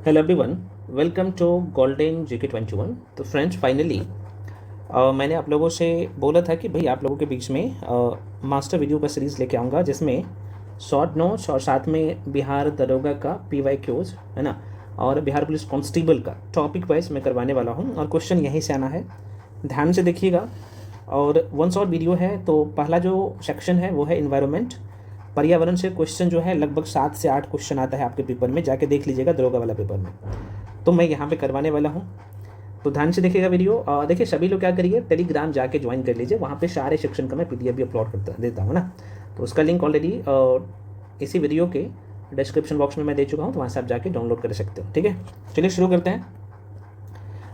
Hello everyone, welcome to golden GK21। तो friends finally मैंने आप लोगों से बोला था कि भाई आप लोगों के बीच में मास्टर वीडियो का सीरीज़ लेके आऊँगा जिसमें शॉर्ट नोट्स और साथ में बिहार दरोगा का PYQs है ना, और बिहार पुलिस कांस्टेबल का टॉपिक वाइज मैं करवाने वाला हूँ और क्वेश्चन यहीं से आना है। ध्यान से देखिएगा। और वन शॉर्ट वीडियो है, तो पहला जो सेक्शन है वो है इन्वायरमेंट, पर्यावरण से क्वेश्चन जो है लगभग 7 से 8 क्वेश्चन आता है आपके पेपर में, जाके देख लीजिएगा दरोगा वाला पेपर में। तो मैं यहाँ पे करवाने वाला हूँ, तो ध्यान से देखिएगा वीडियो। देखिए सभी लोग क्या करिए, टेलीग्राम जाके ज्वाइन कर लीजिए, वहाँ पे सारे सेक्शन का मैं PDF भी अपलोड करता देता हूँ ना। तो उसका लिंक ऑलरेडी इसी वीडियो के डिस्क्रिप्शन बॉक्स में मैं दे चुका हूँ, तो वहाँ से आप जाके डाउनलोड कर सकते हो। ठीक है, चलिए शुरू करते हैं।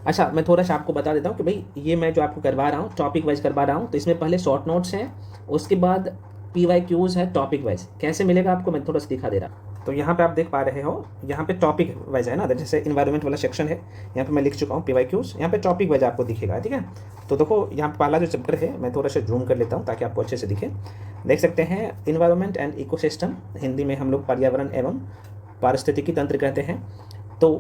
अच्छा, मैं थोड़ा सा आपको बता देता हूँ कि भाई ये मैं जो आपको करवा रहा हूँ टॉपिक वाइज करवा रहा हूँ, तो इसमें पहले शॉर्ट नोट्स हैं, उसके बाद PYQs है टॉपिक वाइज। कैसे मिलेगा आपको मैं थोड़ा सा दिखा दे रहा हूँ। तो यहाँ पे आप देख पा रहे हो, यहाँ पे टॉपिक वाइज है ना, जैसे इन्वायरमेंट वाला सेक्शन है, यहाँ पे मैं लिख चुका हूँ PYQs, यहाँ पे टॉपिक वाइज आपको दिखेगा। ठीक है, तो देखो यहाँ पे पहला जो चैप्टर है मैं थोड़ा सा जूम कर लेता हूँ ताकि आपको अच्छे से दिखे। देख सकते हैं इन्वायरमेंट एंड इकोसिस्टम, हिंदी में हम लोग पर्यावरण एवं पारिस्थितिकी तंत्र कहते हैं। तो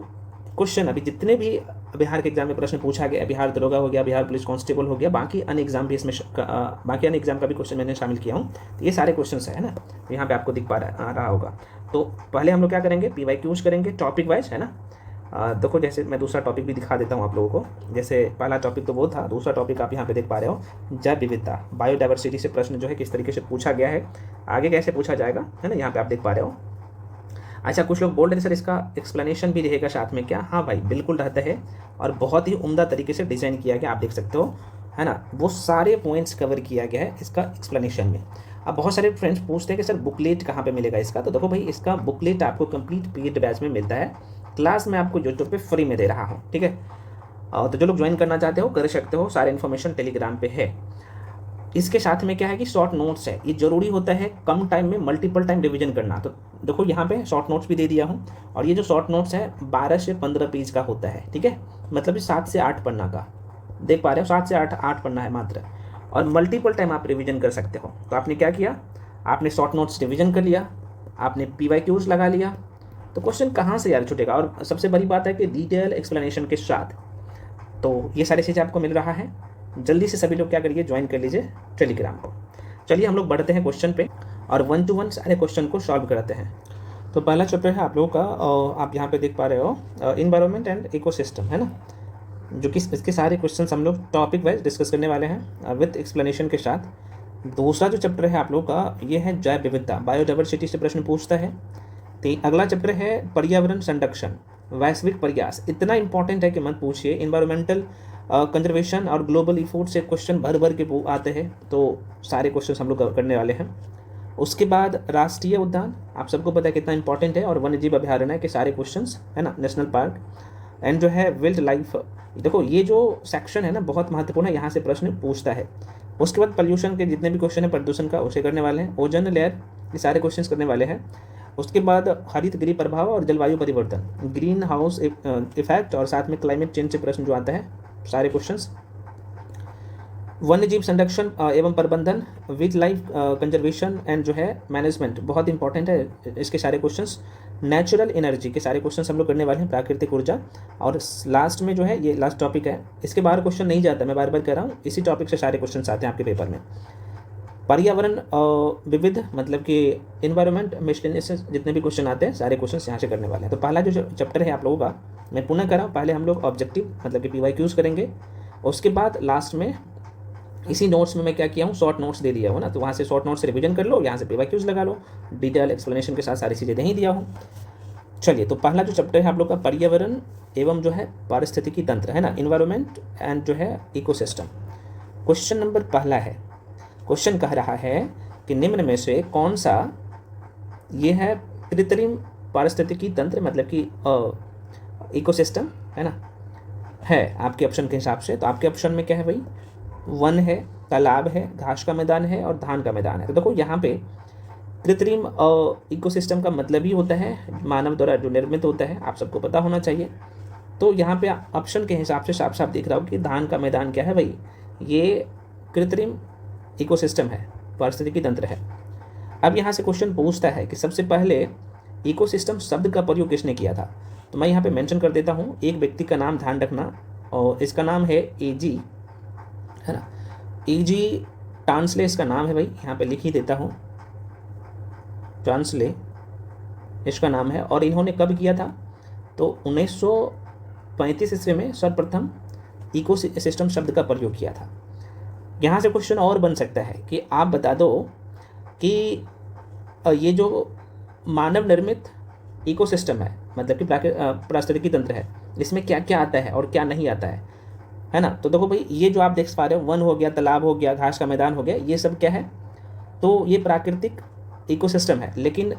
क्वेश्चन अभी जितने भी बिहार के एग्जाम में प्रश्न पूछा गया, बिहार दरोगा हो गया, बिहार पुलिस कांस्टेबल हो गया, बाकी अन्य एग्जाम भी इसमें बाकी अन्य एग्जाम का भी क्वेश्चन मैंने शामिल किया हूँ। तो ये सारे क्वेश्चन है ना, तो यहाँ पे आपको दिख पा रहा होगा। तो पहले हम लोग क्या करेंगे, PYQs करेंगे टॉपिक वाइज, है ना। देखो जैसे मैं दूसरा टॉपिक भी दिखा देता हूँ आप लोगों को। जैसे पहला टॉपिक तो वो था, दूसरा टॉपिक आप यहाँ पे देख पा रहे हो, जैव विविधता, बायोडाइवर्सिटी से प्रश्न जो है किस तरीके से पूछा गया है, आगे कैसे पूछा जाएगा, है ना, यहाँ पे आप देख पा रहे हो। अच्छा, कुछ लोग बोल रहे थे सर इसका एक्सप्लेनेशन भी रहेगा साथ में क्या? हाँ भाई, बिल्कुल रहता है, और बहुत ही उम्दा तरीके से डिज़ाइन किया गया, आप देख सकते हो, है ना। वो सारे पॉइंट्स कवर किया गया है इसका एक्सप्लेनेशन में। अब बहुत सारे फ्रेंड्स पूछते हैं कि सर बुकलेट कहाँ पे मिलेगा इसका, तो देखो भाई इसका बुकलेट आपको कंप्लीट पेड बैच में मिलता है, क्लास में आपको यूट्यूब पे फ्री में दे रहा हूँ। ठीक है, तो जो लोग ज्वाइन करना चाहते हो कर सकते हो, सारे इन्फॉर्मेशन टेलीग्राम पे है। इसके साथ में क्या है कि शॉर्ट नोट्स है, ये जरूरी होता है कम टाइम में मल्टीपल टाइम रिवीजन करना। तो देखो यहाँ पे शॉर्ट नोट्स भी दे दिया हूँ, और ये जो शॉर्ट नोट्स है 12 से 15 पेज का होता है। ठीक है, मतलब 7 से 8 पन्ना का, देख पा रहे हो, 7 से 8 पन्ना है मात्र, और मल्टीपल टाइम आप रिविजन कर सकते हो। तो आपने क्या किया, आपने शॉर्ट नोट्स रिविजन कर लिया, आपने PYQs लगा लिया, तो क्वेश्चन कहाँ से यार छूटेगा। और सबसे बड़ी बात है कि डिटेल एक्सप्लेनेशन के साथ, तो ये सारी चीज़ें आपको मिल रहा है। जल्दी से सभी लोग क्या करिए, ज्वाइन कर लीजिए टेलीग्राम को। चलिए हम लोग बढ़ते हैं क्वेश्चन पे, और 1 to 1 सारे क्वेश्चन को सॉल्व कराते हैं। तो पहला चैप्टर है आप लोगों का, आप यहाँ पे देख पा रहे हो, इन्वायरमेंट एंड इकोसिस्टम, है ना, जो कि इसके सारे क्वेश्चन हम लोग टॉपिक वाइज डिस्कस करने वाले हैं विद एक्सप्लेनेशन के साथ। दूसरा जो चैप्टर है आप लोग का, ये है जैव विविधता, बायोडाइवर्सिटी से प्रश्न पूछता है। अगला चैप्टर है पर्यावरण संरक्षण, वैश्विक प्रयास, इतना इंपॉर्टेंट है कि मत पूछिए। इन्वायरमेंटल कंजर्वेशन और ग्लोबल इफोर्ट से क्वेश्चन भर भर के आते हैं, तो सारे क्वेश्चन हम लोग करने वाले हैं। उसके बाद राष्ट्रीय उद्यान, आप सबको पता है कितना इंपॉर्टेंट है, और वन्यजीव अभ्यारण्य के सारे क्वेश्चंस, है ना, नेशनल पार्क, एंड जो है वाइल्ड लाइफ। देखो ये जो सेक्शन है ना बहुत महत्वपूर्ण है, यहाँ से प्रश्न पूछता है। उसके बाद पोल्यूशन के जितने भी क्वेश्चन है प्रदूषण का, उसे करने वाले हैं। ओजोन लेयर, ये सारे क्वेश्चन करने वाले हैं। उसके बाद हरित गृह प्रभाव और जलवायु परिवर्तन, ग्रीन हाउस इफेक्ट, और साथ में क्लाइमेट चेंज से प्रश्न जो आता है, सारे क्वेश्चंस। वन्य जीव संरक्षण एवं प्रबंधन, विद लाइफ कंजर्वेशन एंड जो है मैनेजमेंट, बहुत इंपॉर्टेंट है, इसके सारे क्वेश्चंस। नेचुरल एनर्जी के सारे क्वेश्चंस हम लोग करने वाले हैं, प्राकृतिक ऊर्जा। और लास्ट में जो है, ये लास्ट टॉपिक है, इसके बाहर क्वेश्चन नहीं जाता, मैं बार बार कह रहा हूँ, इसी टॉपिक से सारे क्वेश्चन आते हैं आपके पेपर में। पर्यावरण विविध, मतलब कि इन्वायरमेंट मिसलेनियस से जितने भी क्वेश्चन आते हैं सारे क्वेश्चन यहाँ से करने वाले हैं। तो पहला जो चैप्टर है आप लोगों का, मैं पुनः कर रहा हूँ, पहले हम लोग ऑब्जेक्टिव मतलब कि PYQs करेंगे, उसके बाद लास्ट में इसी नोट्स में मैं क्या किया हूँ, शॉर्ट नोट्स दे दिया हूँ ना, तो वहाँ से शॉर्ट नोट्स से रिवीजन कर लो, यहाँ से PYQs लगा लो, डिटेल एक्सप्लेनेशन के साथ सारी चीज़ें दे ही दिया हूँ। चलिए, तो पहला जो चैप्टर है आप लोग का पर्यावरण एवं जो है पारिस्थितिकी तंत्र, है ना, इन्वायरमेंट एंड जो है इकोसिस्टम। क्वेश्चन नंबर पहला है, क्वेश्चन कह रहा है कि निम्न में से कौन सा, ये है कृत्रिम पारिस्थितिकी तंत्र, मतलब कि इकोसिस्टम, है ना, है आपके ऑप्शन के हिसाब से। तो आपके ऑप्शन में क्या है भाई, वन है, तालाब है, घास का मैदान है, और धान का मैदान है। तो देखो यहाँ पे कृत्रिम इकोसिस्टम का मतलब ही होता है मानव द्वारा जो निर्मित होता है, आप सबको पता होना चाहिए। तो यहाँ पे ऑप्शन के हिसाब से साफ साफ दिख रहा हो कि धान का मैदान क्या है भाई, ये कृत्रिम इकोसिस्टम है, पारिस्थितिकी तंत्र है। अब यहाँ से क्वेश्चन पूछता है कि सबसे पहले इकोसिस्टम शब्द का प्रयोग किसने किया था। तो मैं यहाँ पे मेंशन कर देता हूँ, एक व्यक्ति का नाम ध्यान रखना, और इसका नाम है AG, है ना, AG टांसले इसका नाम है भाई, यहाँ पे लिख ही देता हूँ, टांसले इसका नाम है। और इन्होंने कब किया था, तो 1935 ईस्वी में सर्वप्रथम इकोसिस्टम शब्द का प्रयोग किया था। यहाँ से क्वेश्चन और बन सकता है कि आप बता दो कि ये जो मानव निर्मित इकोसिस्टम है, मतलब कि पारिस्थितिकी तंत्र है, इसमें क्या क्या आता है और क्या नहीं आता है ना। तो देखो भाई, ये जो आप देख पा रहे हो, वन हो गया, तालाब हो गया, घास का मैदान हो गया, ये सब क्या है, तो ये प्राकृतिक इकोसिस्टम है, लेकिन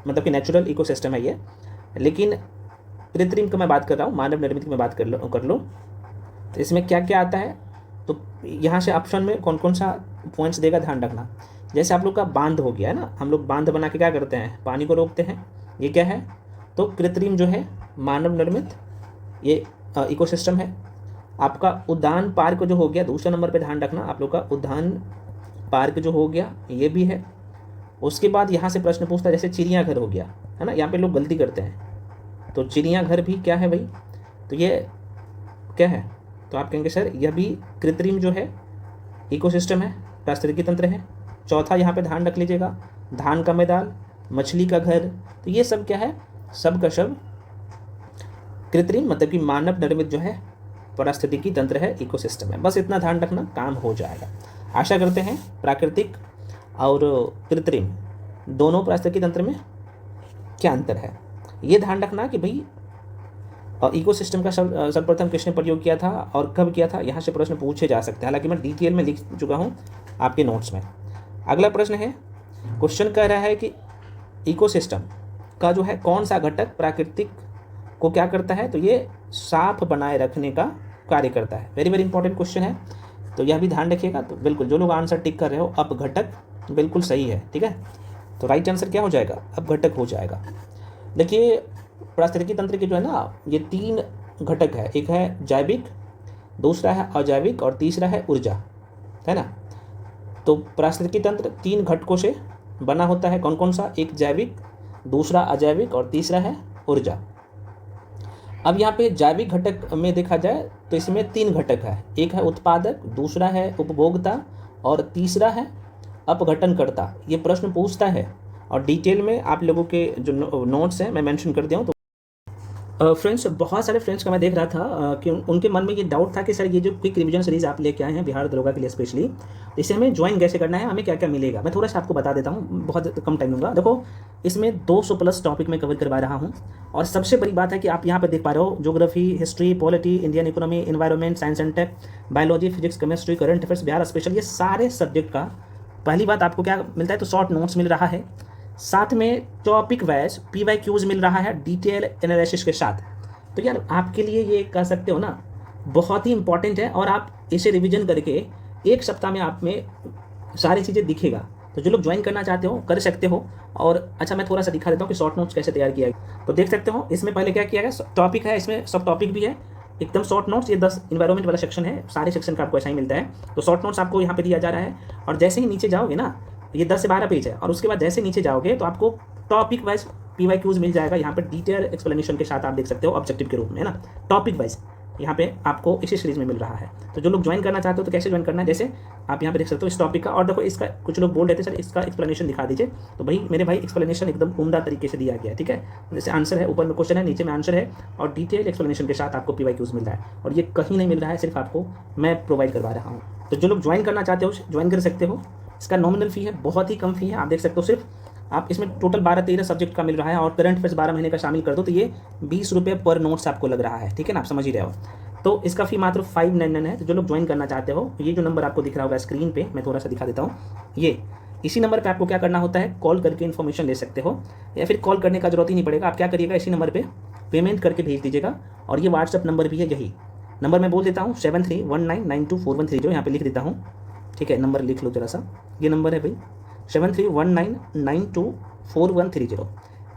मतलब कि नेचुरल इकोसिस्टम है ये। लेकिन कृत्रिम की मैं बात कर रहा हूँ, मानव निर्मित की मैं बात कर लो, तो इसमें क्या क्या आता है, तो यहाँ से ऑप्शन में कौन कौन सा पॉइंट्स देगा ध्यान रखना। जैसे आप लोग का बांध हो गया है ना, हम लोग बांध बना के क्या करते हैं, पानी को रोकते हैं, ये क्या है, तो कृत्रिम जो है मानव निर्मित ये इकोसिस्टम है। आपका उद्यान पार्क जो हो गया, दूसरे नंबर पे ध्यान रखना, आप लोग का उद्यान पार्क जो हो गया ये भी है। उसके बाद यहाँ से प्रश्न पूछता है, जैसे चिड़ियाघर हो गया, है ना, यहाँ पे लोग गलती करते हैं, तो चिड़ियाघर भी क्या है भाई, तो ये क्या है, तो आप कहेंगे सर यह भी कृत्रिम जो है इकोसिस्टम है, पारिस्थितिकी तंत्र है। चौथा यहाँ पे ध्यान रख लीजिएगा, धान का मैदान, मछली का घर, तो ये सब क्या है, सब का सब कृत्रिम मतलब कि मानव निर्मित जो है पारिस्थितिकी तंत्र है, इकोसिस्टम है। बस इतना ध्यान रखना, काम हो जाएगा। आशा करते हैं प्राकृतिक और कृत्रिम दोनों पारिस्थितिकी तंत्र में क्या अंतर है, ये ध्यान रखना कि भाई इकोसिस्टम का सर्वप्रथम किसने प्रयोग किया था और कब किया था, यहाँ से प्रश्न पूछे जा सकते हैं। हालांकि मैं डिटेल में लिख चुका हूँ आपके नोट्स में। अगला प्रश्न है, क्वेश्चन कह रहा है कि इकोसिस्टम का जो है कौन सा घटक प्राकृतिक को क्या करता है, तो ये साफ बनाए रखने का कार्य करता है। वेरी वेरी इंपॉर्टेंट क्वेश्चन है, तो यह भी ध्यान रखिएगा। तो बिल्कुल जो लोग आंसर टिक कर रहे हो, अब घटक बिल्कुल सही है, ठीक है। तो राइट आंसर क्या हो जाएगा, अब घटक हो जाएगा। देखिए पारिस्थितिकी तंत्र के जो है ना, ये 3 घटक है, एक है जैविक, दूसरा है अजैविक और तीसरा है ऊर्जा, है ना। तो पारिस्थितिकी तंत्र 3 घटकों से बना होता है, कौन कौन सा, एक जैविक, दूसरा अजैविक और तीसरा है ऊर्जा। अब यहाँ पे जैविक घटक में देखा जाए तो इसमें 3 घटक है, एक है उत्पादक, दूसरा है उपभोक्ता और तीसरा है अपघटनकर्ता। ये प्रश्न पूछता है और डिटेल में आप लोगों के जो नोट्स हैं मैं मेंशन कर दिया हूँ। तो फ्रेंड्स, बहुत सारे फ्रेंड्स का मैं देख रहा था कि उनके मन में ये डाउट था कि सर ये जो क्विक रिवीजन सीरीज़ आप लेके आए हैं बिहार दरोगा के लिए स्पेशली, इसे हमें ज्वाइन कैसे करना है, हमें क्या क्या मिलेगा। मैं थोड़ा सा आपको बता देता हूँ, बहुत कम टाइम लूँगा। देखो इसमें 200+ टॉपिक मैं कवर करवा रहा हूँ, और सबसे बड़ी बात है कि आप यहाँ पर देख पा रहे हो geography, history, polity, Indian economy, environment, science and tech, biology, physics, chemistry, current affairs, Bihar special, ये सारे सब्जेक्ट का पहली बात आपको क्या मिलता है, तो शॉर्ट नोट्स मिल रहा है, साथ में टॉपिक वाइज PYQs मिल रहा है डिटेल एनालिसिस के साथ। तो यार आपके लिए ये कह सकते हो ना, बहुत ही इंपॉर्टेंट है, और आप इसे रिवीजन करके एक सप्ताह में आप में सारी चीज़ें दिखेगा। तो जो लोग ज्वाइन करना चाहते हो कर सकते हो। और अच्छा, मैं थोड़ा सा दिखा देता हूँ कि शॉर्ट नोट्स कैसे तैयार किया है। तो देख सकते हो इसमें पहले क्या किया गया, टॉपिक है, इसमें सब टॉपिक भी है, एकदम शॉर्ट नोट्स। ये 10 इन्वायरमेंट वाला सेक्शन है, सारे सेक्शन का आपको ऐसा ही मिलता है। तो शॉर्ट नोट्स आपको यहाँ पे दिया जा रहा है, और जैसे ही नीचे जाओगे ना, ये 10 से 12 पेज है, और उसके बाद जैसे नीचे जाओगे तो आपको टॉपिक वाइज PYQs मिल जाएगा। यहाँ पे डिटेल एक्सप्लेनेशन के साथ आप देख सकते हो ऑब्जेक्टिव के रूप में, है ना, टॉपिक वाइज यहाँ पे आपको इसी सीरीज में मिल रहा है। तो जो लोग ज्वाइन करना चाहते हो तो कैसे ज्वाइन करना है, जैसे आप यहाँ पे देख सकते हो इस टॉपिक का। और देखो इसका कुछ लोग बोल रहे थे सर इसका एक्सप्लेनेशन दिखा दीजिए, तो भाई मेरे भाई एक्सप्लेनेशन एकदम उम्दा तरीके से दिया गया है, ठीक है। जैसे आंसर है, ऊपर में क्वेश्चन है, नीचे में आंसर है, और डिटेल एक्सप्लेनेशन के साथ आपको PYQs मिल रहा है। और ये कहीं नहीं मिल रहा है, सिर्फ आपको मैं प्रोवाइड करवा रहा हूँ। तो जो लोग ज्वाइन करना चाहते हो ज्वाइन कर सकते हो। इसका नॉमिनल फ़ी है, बहुत ही कम फी है, आप देख सकते हो। सिर्फ आप इसमें टोटल 12-13 सब्जेक्ट का मिल रहा है, और करंट अफेयर्स 12 महीने का शामिल कर दो तो ये 20 रुपये पर नोट्स आपको लग रहा है, ठीक है ना, आप समझ ही रहे हो। तो इसका फ़ी मात्र 599 है। तो जो लोग ज्वाइन करना चाहते हो, ये जो नंबर आपको दिख रहा होगा स्क्रीन पे, मैं थोड़ा सा दिखा देता हूँ, ये इसी नंबर पे आपको क्या करना होता है, कॉल करके इन्फॉर्मेशन ले सकते हो, या फिर कॉल करने का जरूरत ही नहीं पड़ेगा। आप क्या करिएगा, इसी नंबर पर पेमेंट करके भेज दीजिएगा। और ये व्हाट्सअप नंबर भी है, यही नंबर मैं बोल देता हूँ 7319924130, यहाँ पे लिख देता हूँ, ठीक है। नंबर लिख लो जरा सा, ये नंबर है भाई 7319924130।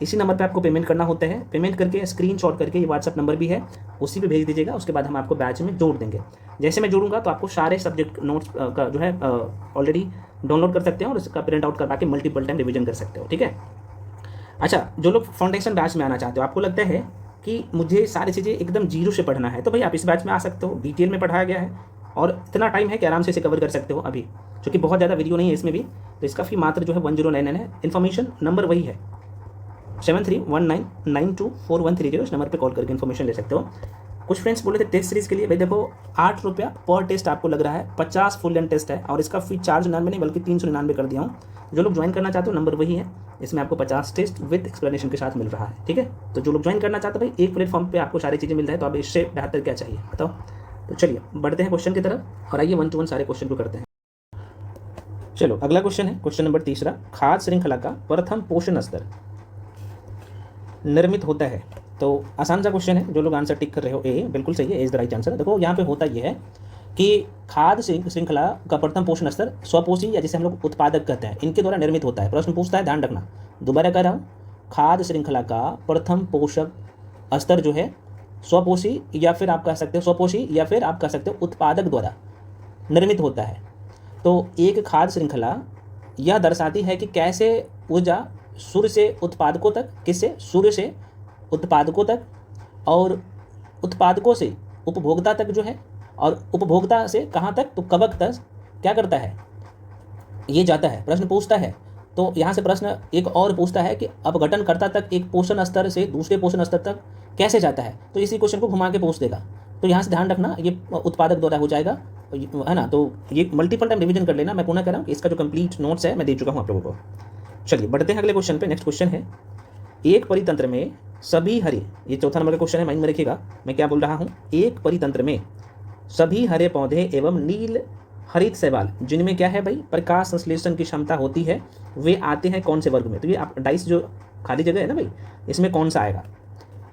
इसी नंबर पे आपको पेमेंट करना होता है। पेमेंट करके स्क्रीनशॉट करके, ये व्हाट्सअप नंबर भी है, उसी पे भेज दीजिएगा। उसके बाद हम आपको बैच में जोड़ देंगे। जैसे मैं जोड़ूंगा तो आपको सारे सब्जेक्ट नोट्स का जो है ऑलरेडी डाउनलोड कर सकते हैं, और इसका प्रिंट आउट करवा के मल्टीपल टाइम रिविजन कर सकते हो, ठीक है। अच्छा, जो लोग फाउंडेशन बैच में आना चाहते हो, आपको लगता है कि मुझे सारी चीज़ें एकदम जीरो से पढ़ना है, तो भाई आप इस बैच में आ सकते हो। डिटेल में पढ़ाया गया है और इतना टाइम है कि आराम से इसे कवर कर सकते हो अभी, क्योंकि बहुत ज़्यादा वीडियो नहीं है इसमें भी। तो इसका फी मात्र जो है 1099 है। इन्फॉर्मेशन नंबर वही है 7319924130, इस नंबर पे कॉल करके इन्फॉर्मेशन ले सकते हो। कुछ फ्रेंड्स बोले थे टेस्ट सीरीज़ के लिए, भाई देखो 8 रुपया पर टेस्ट आपको लग रहा है, 50 फुल लेंथ टेस्ट है और इसका फी 499 नहीं बल्कि 399 कर दिया हूँ। जो लोग ज्वाइन करना चाहते हो नंबर वही है, इसमें आपको 50 टेस्ट विद एक्सप्लेनेशन के साथ मिल रहा है, ठीक है। तो जो लोग ज्वाइन करना चाहते हो भाई, एक प्लेटफॉर्म पे आपको सारी चीज़ें मिल रहा है, तो अब इससे बेहतर क्या चाहिए बताओ। तो चलिए बढ़ते हैं क्वेश्चन की तरफ और आइए 1 to 1 सारे क्वेश्चन को करते हैं। चलो अगला क्वेश्चन है क्वेश्चन नंबर 3, खाद्य श्रृंखला का प्रथम पोषण स्तर निर्मित होता है। तो आसान सा क्वेश्चन है, जो लोग आंसर टिक कर रहे हो ए बिल्कुल सही है, इज द राइट आंसर। देखो यहाँ पे होता ये है कि खाद्य श्रृंखला का प्रथम पोषण स्तर स्वपोषी या जिसे हम लोग उत्पादक कहते हैं, इनके द्वारा निर्मित होता है। प्रश्न पूछता है, ध्यान रखना, दोबारा कह रहा हूँ, खाद्य श्रृंखला का प्रथम पोषक स्तर जो है स्वपोषी या फिर आप कह सकते हो स्वपोषी या फिर आप कह सकते हो उत्पादक द्वारा निर्मित होता है। तो एक खाद्य श्रृंखला यह दर्शाती है कि कैसे ऊर्जा सूर्य से उत्पादकों तक, किससे, सूर्य से उत्पादकों तक और उत्पादकों से उपभोक्ता तक जो है, और उपभोक्ता से कहाँ तक, तो कवक तक क्या करता है, ये जाता है। प्रश्न पूछता है, तो यहाँ से प्रश्न एक और पूछता है कि अपघटनकर्ता तक एक पोषण स्तर से दूसरे पोषण स्तर तक कैसे जाता है, तो इसी क्वेश्चन को घुमा के पूछ देगा। तो यहाँ से ध्यान रखना, ये उत्पादक द्वारा हो जाएगा, है ना। तो ये मल्टीपल टाइम रिवीजन कर लेना। मैं पुनः कह रहा हूँ कि इसका जो कंप्लीट नोट्स है मैं दे चुका हूँ आप लोगों को। चलिए बढ़ते हैं अगले क्वेश्चन पे। नेक्स्ट क्वेश्चन है, एक परितंत्र में सभी हरे, ये चौथा नंबर का क्वेश्चन है, माइंड में रखिएगा मैं क्या बोल रहा हूँ। एक परितंत्र में सभी हरे पौधे एवं नील हरित शैवाल जिनमें क्या है भाई, प्रकाश संश्लेषण की क्षमता होती है, वे आते हैं कौन से वर्ग में। तो ये आप डाइस जो खाली जगह है ना भाई, इसमें कौन सा आएगा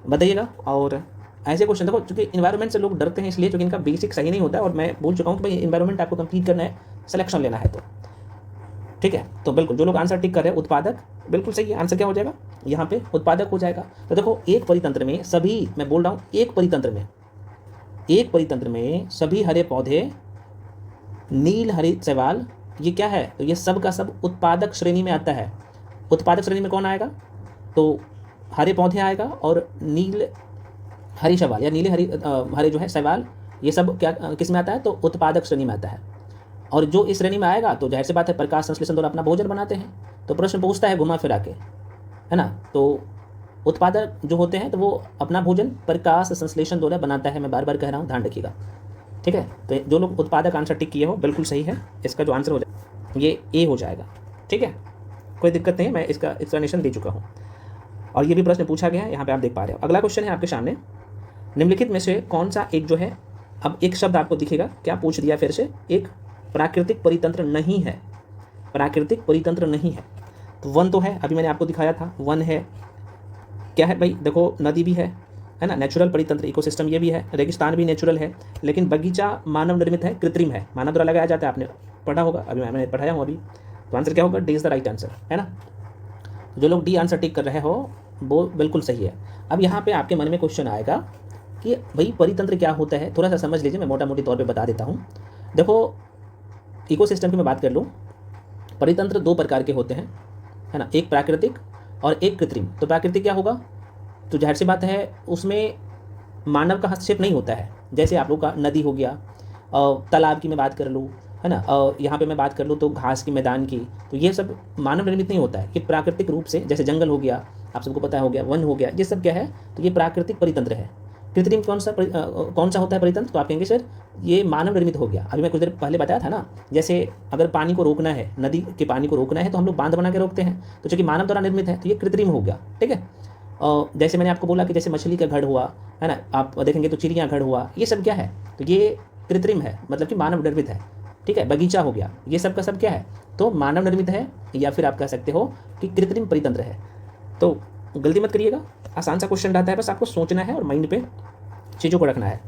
बताइएगा। और ऐसे क्वेश्चन देखो, चूंकि इन्वायरमेंट से लोग डरते हैं इसलिए, क्योंकि इनका बेसिक सही नहीं होता है, और मैं बोल चुका हूँ कि भाई इन्वायरमेंट आपको कंप्लीट करना है, सिलेक्शन लेना है, तो ठीक है। तो बिल्कुल जो लोग आंसर टिक कर रहे हैं उत्पादक, बिल्कुल सही है, आंसर क्या हो जाएगा यहाँ पे, उत्पादक हो जाएगा। तो देखो एक परितंत्र में सभी, मैं बोल रहा हूँ एक परितंत्र में सभी हरे पौधे, नील हरित शैवाल, ये क्या है, तो ये सब का सब उत्पादक श्रेणी में आता है। उत्पादक श्रेणी में कौन आएगा, तो हरे पौधे आएगा, और नील हरी शैवाल या नीले हरे जो है शैवाल, ये सब क्या किस में आता है, तो उत्पादक श्रेणी में आता है। और जो इस श्रेणी में आएगा तो जाहिर सी बात है प्रकाश संश्लेषण द्वारा अपना भोजन बनाते हैं। तो प्रश्न पूछता है घुमा फिरा के, है ना, तो उत्पादक जो होते हैं तो वो अपना भोजन प्रकाश संश्लेषण द्वारा बनाता है। मैं बार बार कह रहा हूँ, ध्यान रखिएगा, ठीक है। तो जो लोग उत्पादक आंसर टिक किए हो बिल्कुल सही है, इसका जो आंसर हो जाएगा ये ए हो जाएगा, ठीक है, कोई दिक्कत नहीं है, मैं इसका एक्सप्लेनेशन दे चुका हूँ और ये भी प्रश्न पूछा गया है, यहाँ पे आप देख पा रहे हो। अगला क्वेश्चन है आपके सामने, निम्नलिखित में से कौन सा एक जो है, अब एक शब्द आपको दिखेगा, क्या पूछ दिया फिर से, एक प्राकृतिक परितंत्र नहीं है, प्राकृतिक परितंत्र नहीं है। तो वन तो है, अभी मैंने आपको दिखाया था, वन है, क्या है भाई, देखो नदी भी है ना, नेचुरल परितंत्र इकोसिस्टम ये भी है, रेगिस्तान भी नेचुरल है, लेकिन बगीचा मानव निर्मित है, कृत्रिम है, मानव द्वारा लगाया जाता है, आपने पढ़ा होगा, अभी मैंने पढ़ाया हूँ अभी। तो आंसर क्या होगा, D is the right answer, है ना। जो लोग डी आंसर टिक कर रहे हो वो बिल्कुल सही है। अब यहाँ पे आपके मन में क्वेश्चन आएगा कि भाई परितंत्र क्या होता है, थोड़ा सा समझ लीजिए, मैं मोटा मोटी तौर पे बता देता हूँ। देखो इकोसिस्टम की मैं बात कर लूँ, परितंत्र दो प्रकार के होते हैं, है ना, एक प्राकृतिक और एक कृत्रिम। तो प्राकृतिक क्या होगा, तो जाहिर सी बात है उसमें मानव का हस्तक्षेप नहीं होता है, जैसे आप लोग का नदी हो गया, तालाब की मैं बात कर लूँ, है ना, यहाँ पे मैं बात कर लूँ तो घास की मैदान की, तो ये सब मानव निर्मित नहीं होता है, ये प्राकृतिक रूप से, जैसे जंगल हो गया, आप सबको पता हो गया, वन हो गया, ये सब क्या है, तो ये प्राकृतिक परितंत्र है। कृत्रिम कौन सा होता है परितंत्र, तो आप कहेंगे सर ये मानव निर्मित हो गया। अभी मैं कुछ देर पहले बताया था ना, जैसे अगर पानी को रोकना है, नदी के पानी को रोकना है तो हम लोग बांध बना के रोकते हैं, तो चूंकि मानव द्वारा निर्मित है तो ये कृत्रिम हो गया, ठीक है। जैसे मैंने आपको बोला कि जैसे मछली का घर हुआ, है ना, आप देखेंगे तो चिड़िया घर हुआ, ये सब क्या है, तो ये कृत्रिम है, मतलब कि मानव निर्मित है, ठीक है। बगीचा हो गया, ये सब का सब क्या है, तो मानव निर्मित है, या फिर आप कह सकते हो कि कृत्रिम परितंत्र है। तो गलती मत करिएगा, आसान सा क्वेश्चन रहता है, बस आपको सोचना है और माइंड पे चीज़ों को रखना है,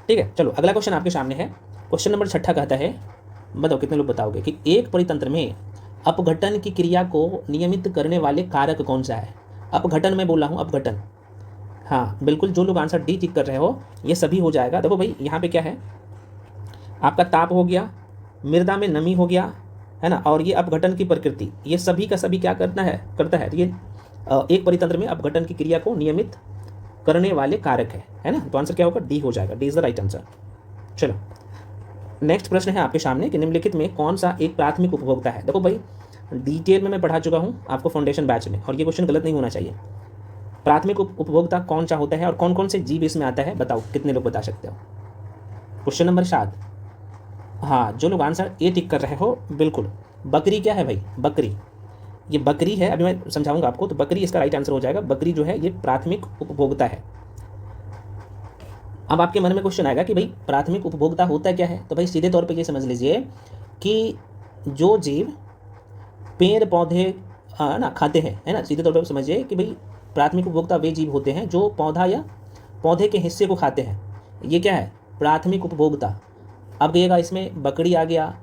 ठीक है। चलो अगला क्वेश्चन आपके सामने है, क्वेश्चन नंबर 6 कहता है, बताओ कितने लोग बताओगे कि एक परितंत्र में अपघटन की क्रिया को नियमित करने वाले कारक कौन सा है। अपघटन में बोल रहा हूँ, अपघटन, हाँ बिल्कुल, जो लोग आंसर डी टिक कर रहे हो ये सभी हो जाएगा। देखो भाई यहाँ पे क्या है, आपका ताप हो गया, मृदा में नमी हो गया, है ना, और ये अपघटन की प्रकृति, ये सभी का सभी क्या करता है, तो ये एक परितंत्र में अपघटन की क्रिया को नियमित करने वाले कारक है ना। तो आंसर क्या होगा, डी हो जाएगा, D is the right answer. चलो नेक्स्ट प्रश्न है आपके सामने कि निम्नलिखित में कौन सा एक प्राथमिक उपभोक्ता है। देखो भाई डिटेल में मैं पढ़ा चुका हूँ आपको फाउंडेशन बैच में, और ये क्वेश्चन गलत नहीं होना चाहिए। प्राथमिक उपभोक्ता कौन सा होता है और कौन कौन से जीव इसमें आता है, बताओ कितने लोग बता सकते हो। क्वेश्चन नंबर 7, हाँ जो लोग आंसर ए टिक कर रहे हो बिल्कुल। बकरी क्या है भाई, बकरी, ये बकरी है, अभी मैं समझाऊंगा आपको। तो बकरी इसका राइट आंसर हो जाएगा। बकरी जो है ये प्राथमिक उपभोक्ता है। अब आपके मन में क्वेश्चन आएगा कि भाई प्राथमिक उपभोक्ता होता क्या है। तो भाई सीधे तौर पे ये समझ लीजिए कि जो जीव पेड़ पौधे ना खाते हैं, है ना, सीधे तौर पे समझिए कि भाई प्राथमिक उपभोक्ता वे जीव होते हैं जो पौधा या पौधे के हिस्से को खाते हैं। ये क्या है, प्राथमिक उपभोक्ता। अब कहिएगा इसमें बकरी आ गया,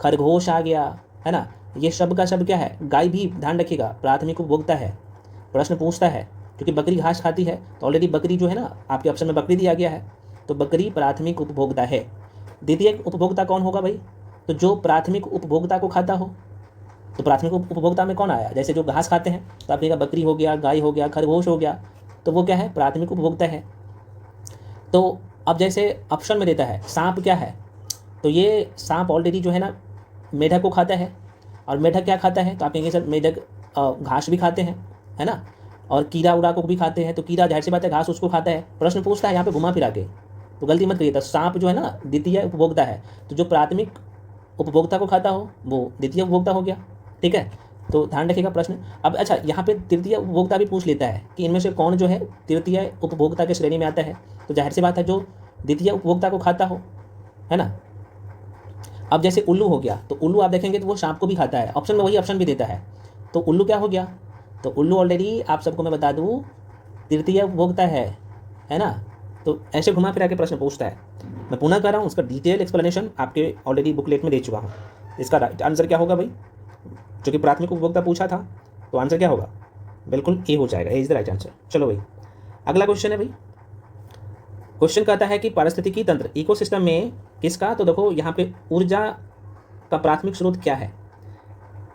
खरगोश आ गया, है ना, ये सब का सब क्या है, गाय भी ध्यान रखिएगा प्राथमिक उपभोक्ता है। प्रश्न पूछता है क्योंकि बकरी घास खाती है, तो ऑलरेडी बकरी जो है ना आपके ऑप्शन में बकरी दिया गया है, तो बकरी प्राथमिक उपभोक्ता है। द्वितीय उपभोक्ता कौन होगा भाई, तो जो प्राथमिक उपभोक्ता को खाता हो। तो प्राथमिक उपभोक्ता में कौन आया, जैसे जो घास खाते हैं, तो आप कहिएगा बकरी हो गया, गाय हो गया, खरगोश हो गया, तो वो क्या है, प्राथमिक उपभोक्ता है। तो अब जैसे ऑप्शन में देता है सांप क्या है, तो ये सांप ऑलरेडी जो है ना मेढक को खाता है, और मेढक क्या खाता है, तो आप कहेंगे सर मेढक घास भी खाते हैं, है ना, और कीड़ा उड़ा को भी खाते हैं, तो कीड़ा जाहिर सी बात है घास उसको खाता है। प्रश्न पूछता है यहाँ पे घुमा फिरा के, तो गलती मत करिए। तो सांप जो है ना द्वितीय उपभोक्ता है, तो जो प्राथमिक उपभोक्ता को खाता हो वो द्वितीय उपभोक्ता हो गया, ठीक है। तो ध्यान रखिएगा प्रश्न। अब अच्छा यहाँ पे तृतीय उपभोक्ता भी पूछ लेता है कि इनमें से कौन जो है तृतीय उपभोक्ता के श्रेणी में आता है, तो जाहिर सी बात है जो द्वितीय उपभोक्ता को खाता हो, है ना। अब जैसे उल्लू हो गया, तो उल्लू आप देखेंगे तो वो सांप को भी खाता है, ऑप्शन में वही ऑप्शन भी देता है, तो उल्लू क्या हो गया, तो उल्लू ऑलरेडी आप सबको मैं बता दूँ तृतीय उपभोक्ता है ना। तो ऐसे घुमा फिरा के प्रश्न पूछता है। मैं पुनः कर रहा हूँ, उसका डिटेल एक्सप्लेनेशन आपके ऑलरेडी बुकलेट में दे चुका हूँ। इसका राइट आंसर क्या होगा भाई, जो कि प्राथमिक उपभोक्ता पूछा था, तो आंसर क्या होगा, बिल्कुल ए हो जाएगा, ए इज द राइट आंसर। चलो भाई अगला क्वेश्चन है भाई। क्वेश्चन कहता है कि पारिस्थितिकी तंत्र इकोसिस्टम में किसका, तो देखो यहाँ पे ऊर्जा का प्राथमिक स्रोत क्या है।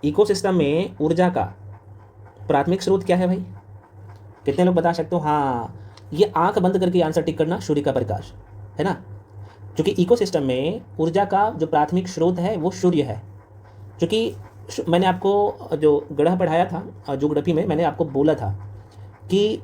इकोसिस्टम में ऊर्जा का प्राथमिक स्रोत क्या है भाई, कितने लोग बता सकते हो। हाँ ये आंख बंद करके आंसर टिक करना, सूर्य का प्रकाश, है ना। क्योंकि इकोसिस्टम में ऊर्जा का जो प्राथमिक स्रोत है वो सूर्य है। क्योंकि मैंने आपको जो ग्रह पढ़ाया था ज्योग्राफी में, मैंने आपको बोला था कि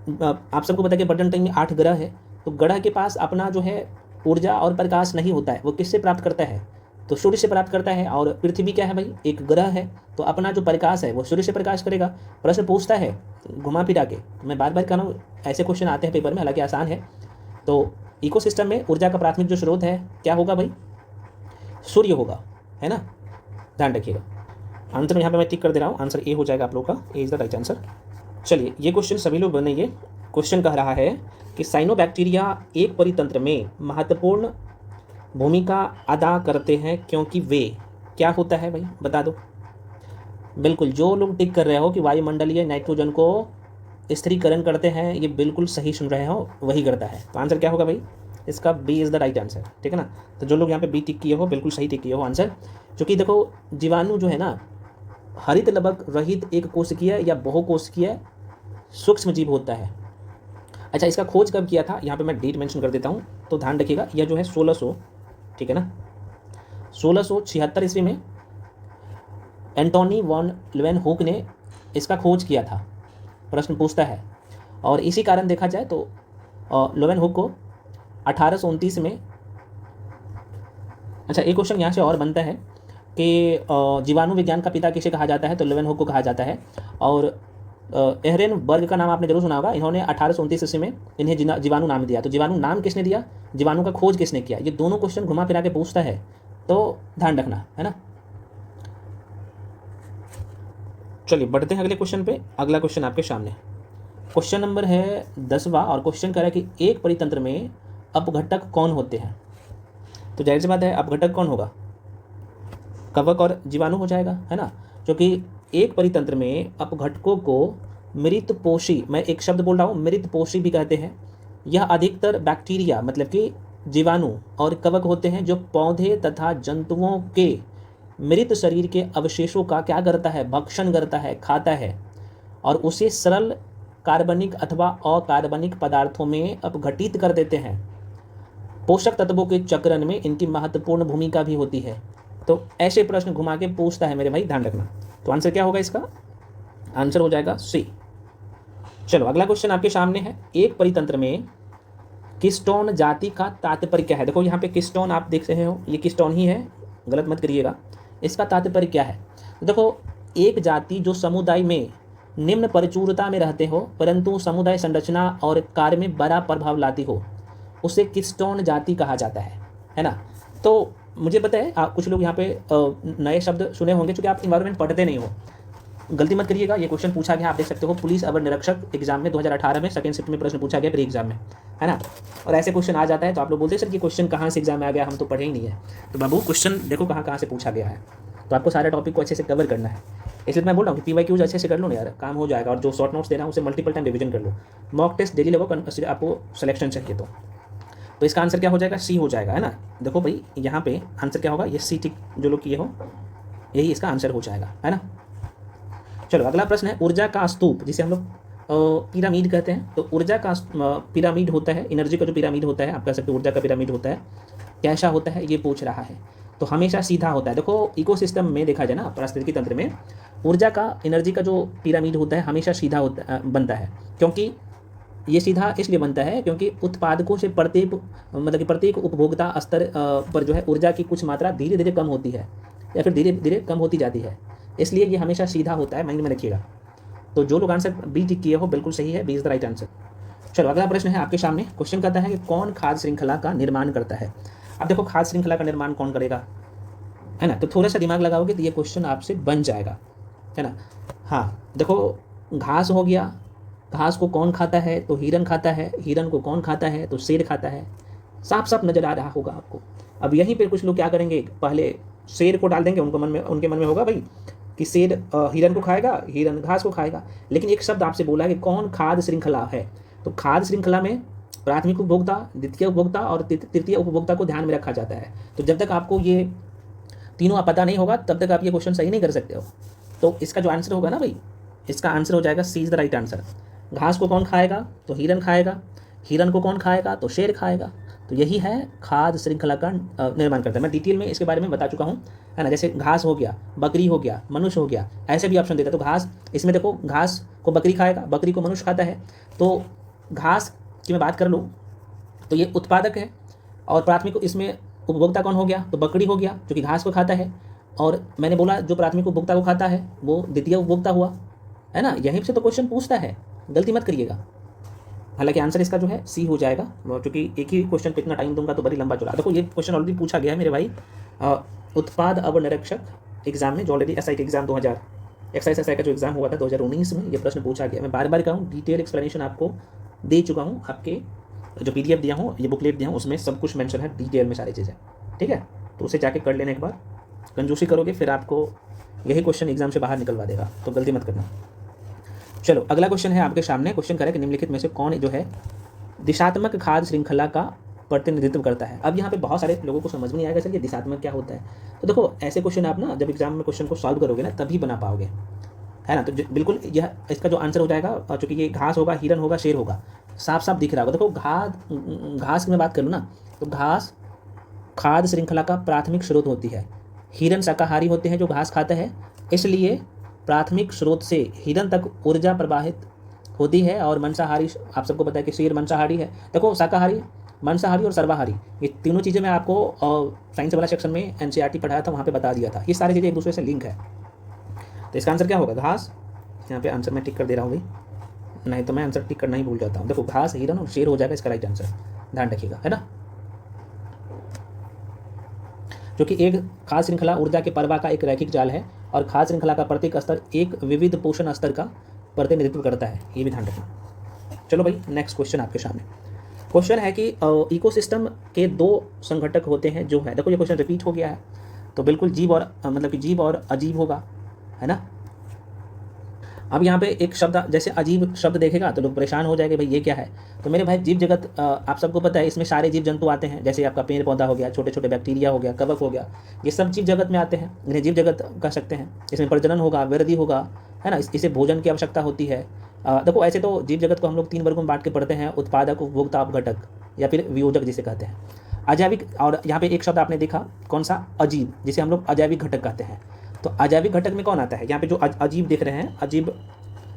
आप सबको पता है कि बटन में 8 ग्रह है, तो ग्रह के पास अपना जो है ऊर्जा और प्रकाश नहीं होता है, वो किससे प्राप्त करता है, तो सूर्य से प्राप्त करता है। और पृथ्वी क्या है भाई, एक ग्रह है, तो अपना जो प्रकाश है वो सूर्य से प्रकाश करेगा। प्रश्न पूछता है घुमा फिरा के, मैं बार बार कह रहा हूँ ऐसे क्वेश्चन आते हैं पेपर में, हालांकि आसान है। तो इकोसिस्टम में ऊर्जा का प्राथमिक जो स्रोत है क्या होगा भाई, सूर्य होगा, है ना, ध्यान रखिएगा। आंसर यहाँ पे मैं टिक कर दे रहा हूँ, आंसर ए हो जाएगा आप लोग का, ए इज द राइट आंसर। चलिए ये क्वेश्चन सभी लोग बनाइए। क्वेश्चन कह रहा है कि साइनोबैक्टीरिया एक परितंत्र में महत्वपूर्ण भूमिका अदा करते हैं क्योंकि वे, क्या होता है भाई बता दो। बिल्कुल जो लोग टिक कर रहे हो कि वायुमंडलीय नाइट्रोजन को स्थिरीकरण करते हैं, ये बिल्कुल सही सुन रहे हो, वही करता है। तो आंसर क्या होगा भाई, इसका B is the right answer, ठीक है ना। तो जो लोग यहाँ पे बी टिक किए हो बिल्कुल सही टिक किए हो आंसर। क्योंकि देखो जीवाणु जो है ना हरित लवक रहित एक कोशिकीय या बहुकोशिकीय सूक्ष्म जीव होता है। अच्छा इसका खोज कब किया था, यहाँ पे मैं डेट मेंशन कर देता हूँ, तो ध्यान रखिएगा। यह जो है 1600, ठीक है ना, 1676 ईस्वी में एंटोनी वॉन लेवेनहुक ने इसका खोज किया था। प्रश्न पूछता है, और इसी कारण देखा जाए तो लेवेनहुक को 1829 में, अच्छा एक क्वेश्चन यहाँ से और बनता है कि जीवाणु विज्ञान का पिता किसे कहा जाता है, तो लेवेनहुक को कहा जाता है। और एहरेनबर्ग का नाम आपने जरूर सुना होगा, इन्होंने 1829 ईस्वी में इन्हें जीवाणु नाम दिया। तो जीवाणु नाम किसने दिया, जीवाणु का खोज किसने किया, ये दोनों क्वेश्चन घुमा फिरा के पूछता है, तो ध्यान रखना, है ना। चलिए बढ़ते हैं अगले क्वेश्चन पे। अगला क्वेश्चन आपके सामने क्वेश्चन नंबर है 10वां, और क्वेश्चन कह रहा है कि एक परितंत्र में अपघटक कौन होते हैं। तो जाहिर सी बात है अपघटक कौन होगा, कवक और जीवाणु हो जाएगा, है ना। क्योंकि एक परितंत्र में अपघटकों को मृतपोषी, मैं एक शब्द बोल रहा हूँ, मृतपोषी भी कहते हैं। यह अधिकतर बैक्टीरिया मतलब कि जीवाणु और कवक होते हैं जो पौधे तथा जंतुओं के मृत शरीर के अवशेषों का क्या करता है, भक्षण करता है, खाता है, और उसे सरल कार्बनिक अथवा अकार्बनिक पदार्थों में अपघटित कर देते हैं। पोषक तत्वों के चक्रण में इनकी महत्वपूर्ण भूमिका भी होती है। तो ऐसे प्रश्न घुमा के पूछता है मेरे भाई, ध्यान रखना। तो आंसर क्या होगा इसका? आंसर हो जाएगा सी। चलो अगला क्वेश्चन आपके सामने है। एक परितंत्र में किस्टोन जाति का तात्पर्य क्या है? देखो यहाँ पे किस्टोन आप देख रहे हो, ये किस्टोन ही है, गलत मत करिएगा। इसका तात्पर्य क्या है? देखो, एक जाति जो समुदाय में निम्न प्रचुरता में रहते हो परंतु समुदाय संरचना और कार्य में बड़ा प्रभाव लाती हो, उसे किस्टोन जाति कहा जाता है ना। तो मुझे पता है आप कुछ लोग यहाँ पे नए शब्द सुने होंगे क्योंकि आप इन्वायरमेंट पढ़ते नहीं हो, गलती मत करिएगा। ये क्वेश्चन पूछा गया, आप देख सकते हो, पुलिस अवर निरीक्षक एग्जाम में 2018 में सेकंड शिफ्ट में प्रश्न पूछा गया प्री एग्जाम में, है ना। और ऐसे क्वेश्चन आ जाता है तो आप लोग बोलते हैं सर ये क्वेश्चन कहाँ से एग्जाम में आ गया, हम तो पढ़े ही नहीं है। तो बाबू क्वेश्चन देखो कहाँ से पूछा गया है, तो आपको सारे टॉपिक को अच्छे से कवर करना है। इसलिए मैं बोल रहा हूँ कि PYQs अच्छे से कर लो ना यार, काम हो जाएगा। और जो शॉर्ट नोट्स देना है उसे मल्टीपल टाइम रिविजन कर लो। मॉक टेस्ट डेली लगो, आपको सिलेक्शन चाहिए तो इसका आंसर क्या हो जाएगा? सी हो जाएगा, है ना। देखो भाई यहाँ पे आंसर क्या होगा, ये सी टिक जो लोग किए हो यही इसका आंसर हो जाएगा, है ना। चलो अगला प्रश्न है, ऊर्जा का स्तूप जिसे हम लोग पिरामिड कहते हैं। तो ऊर्जा का पिरामिड होता है, एनर्जी का जो पिरामिड होता है, आप कह सकते हो ऊर्जा का पिरामिड होता है, कैसा होता है ये पूछ रहा है। तो हमेशा सीधा होता है। देखो इकोसिस्टम में देखा जाए ना, पारिस्थितिकी तंत्र में ऊर्जा का, एनर्जी का जो पिरामिड होता है हमेशा सीधा बनता है। क्योंकि ये सीधा इसलिए बनता है क्योंकि उत्पादकों से प्रत्येक उपभोक्ता स्तर पर जो है ऊर्जा की कुछ मात्रा धीरे धीरे कम होती है या फिर धीरे धीरे कम होती जाती है, इसलिए ये हमेशा सीधा होता है, माइंड में रखिएगा। तो जो लोग आंसर बी टिक किए हो बिल्कुल सही है, B is the right answer. चलो अगला प्रश्न है आपके सामने। क्वेश्चन कहता है कि कौन खाद्य श्रृंखला का निर्माण करता है? अब देखो खाद्य श्रृंखला का निर्माण कौन करेगा, है ना। तो थोड़ा सा दिमाग लगाओगे तो ये क्वेश्चन आपसे बन जाएगा, है ना। हाँ देखो, घास हो गया, घास को कौन खाता है? तो हिरन खाता है। हिरन को कौन खाता है? तो शेर खाता है। साफ साफ नजर आ रहा होगा आपको। अब यहीं पे कुछ लोग क्या करेंगे, पहले शेर को डाल देंगे, उनके मन में होगा भाई कि शेर हिरन को खाएगा, हिरन घास को खाएगा। लेकिन एक शब्द आपसे बोला कि कौन खाद्य श्रृंखला है। तो खाद्य श्रृंखला में प्राथमिक उपभोक्ता, द्वितीय उपभोक्ता और तृतीय उपभोक्ता को ध्यान में रखा जाता है। तो जब तक आपको ये तीनों पता नहीं होगा तब तक आप ये क्वेश्चन सही नहीं कर सकते हो। तो इसका जो आंसर होगा ना भाई, इसका आंसर हो जाएगा सी इज द राइट आंसर। घास को कौन खाएगा? तो हिरन खाएगा। हिरन को कौन खाएगा? तो शेर खाएगा। तो यही है खाद्य श्रृंखला का निर्माण करता है। मैं डिटेल में इसके बारे में बता चुका हूँ, है ना। जैसे घास हो गया, बकरी हो गया, मनुष्य हो गया, ऐसे भी ऑप्शन देता है। तो घास, इसमें देखो घास को बकरी खाएगा, बकरी को मनुष्य खाता है। तो घास की मैं बात कर लूँ तो ये उत्पादक है, और प्राथमिक इसमें उपभोक्ता कौन हो गया? तो बकरी हो गया जो कि घास को खाता है। और मैंने बोला जो प्राथमिक उपभोक्ता को खाता है वो द्वितीय उपभोक्ता हुआ, है ना। यहीं से तो क्वेश्चन पूछता है, गलती मत करिएगा। हालांकि आंसर इसका जो है सी हो जाएगा, क्योंकि एक ही क्वेश्चन पे इतना टाइम दूंगा तो बड़ी लंबा चला। देखो ये क्वेश्चन ऑलरेडी पूछा गया है मेरे भाई, उत्पाद अवर निरीक्षक एग्जाम में, जो already SI exam 2000 excise SI का जो एग्जाम हुआ था 2019 में, ये प्रश्न पूछा गया। मैं बार बार कहूँ, डिटेल एक्सप्लेनेशन आपको दे चुका हूँ। आपके जो PDF दिया हूँ, ये बुकलेट दिया हूँ, उसमें सब कुछ मेंशन है डिटेल में, सारी चीज़ें, ठीक है। तो उसे जाके कर लेना एक बार। कंजूसी करोगे फिर आपको यही क्वेश्चन एग्जाम से बाहर निकलवा देगा, तो गलती मत करना। चलो अगला क्वेश्चन है आपके सामने। क्वेश्चन करें कि निम्नलिखित में से कौन जो है दिशात्मक खाद्य श्रृंखला का प्रतिनिधित्व करता है। अब यहाँ पे बहुत सारे लोगों को समझ में नहीं आएगा सर ये दिशात्मक क्या होता है। तो देखो ऐसे क्वेश्चन आप ना जब एग्जाम में क्वेश्चन को सॉल्व करोगे ना तभी बना पाओगे, है ना। तो बिल्कुल यह इसका जो आंसर हो जाएगा, चूँकि ये घास होगा, हिरन होगा, शेर होगा, साफ साफ दिख रहा होगा। देखो घास की मैं बात करूँ ना, तो घास खाद्य श्रृंखला का प्राथमिक स्रोत होती है। हिरन शाकाहारी होते हैं जो घास खाता है, इसलिए प्राथमिक स्रोत से हिरन तक ऊर्जा प्रवाहित होती है। और मांसाहारी, आप सबको पता है कि शेर मांसाहारी है। देखो शाकाहारी, मांसाहारी और सर्वाहारी, ये तीनों चीज़ें मैं आपको साइंस वाला सेक्शन में NCERT पढ़ाया था, वहाँ पे बता दिया था। ये सारी चीज़ें एक दूसरे से लिंक है। तो इसका आंसर क्या होगा? घास। यहाँ पे आंसर मैं टिक कर दे रहा हूँ भाई, नहीं तो मैं आंसर टिक करना ही भूल जाता हूँ। देखो घास, हिरन और शेर हो जाएगा इसका राइट आंसर, ध्यान रखिएगा, है ना। क्योंकि एक खाद्य श्रृंखला ऊर्जा के प्रवाह का एक रैखिक जाल है और खाद्य श्रृंखला का प्रत्येक स्तर एक विविध पोषण स्तर का प्रतिनिधित्व करता है, ये भी ध्यान रखना। चलो भाई नेक्स्ट क्वेश्चन आपके सामने। क्वेश्चन है कि इकोसिस्टम के दो संघटक होते हैं जो है, देखो ये क्वेश्चन रिपीट हो गया है, तो बिल्कुल जीव और मतलब कि जीव और अजीब होगा, है ना। अब यहाँ पे एक शब्द, जैसे अजीब शब्द देखेगा तो लोग परेशान हो जाएंगे भाई ये क्या है। तो मेरे भाई जीव जगत आप सबको पता है, इसमें सारे जीव जंतु आते हैं। जैसे आपका पेड़ पौधा हो गया, छोटे छोटे बैक्टीरिया हो गया, कवक हो गया, ये सब जीव जगत में आते हैं, इन्हें जीव जगत कह सकते हैं। इसमें प्रजनन होगा, वृद्धि होगा, है ना। इसे भोजन की आवश्यकता होती है, देखो ऐसे तो जीव जगत को हम लोग 3 वर्गों में बांट के पढ़ते हैं, उत्पादक, उपभोक्ता, अपघटक या फिर वियोजक जिसे कहते हैं। अजैविक, और यहाँ पे एक शब्द आपने देखा कौन सा, अजीव, जिसे हम लोग अजैविक घटक कहते हैं। तो अजैविक घटक में कौन आता है, यहाँ पे जो अजीब देख रहे हैं, अजीब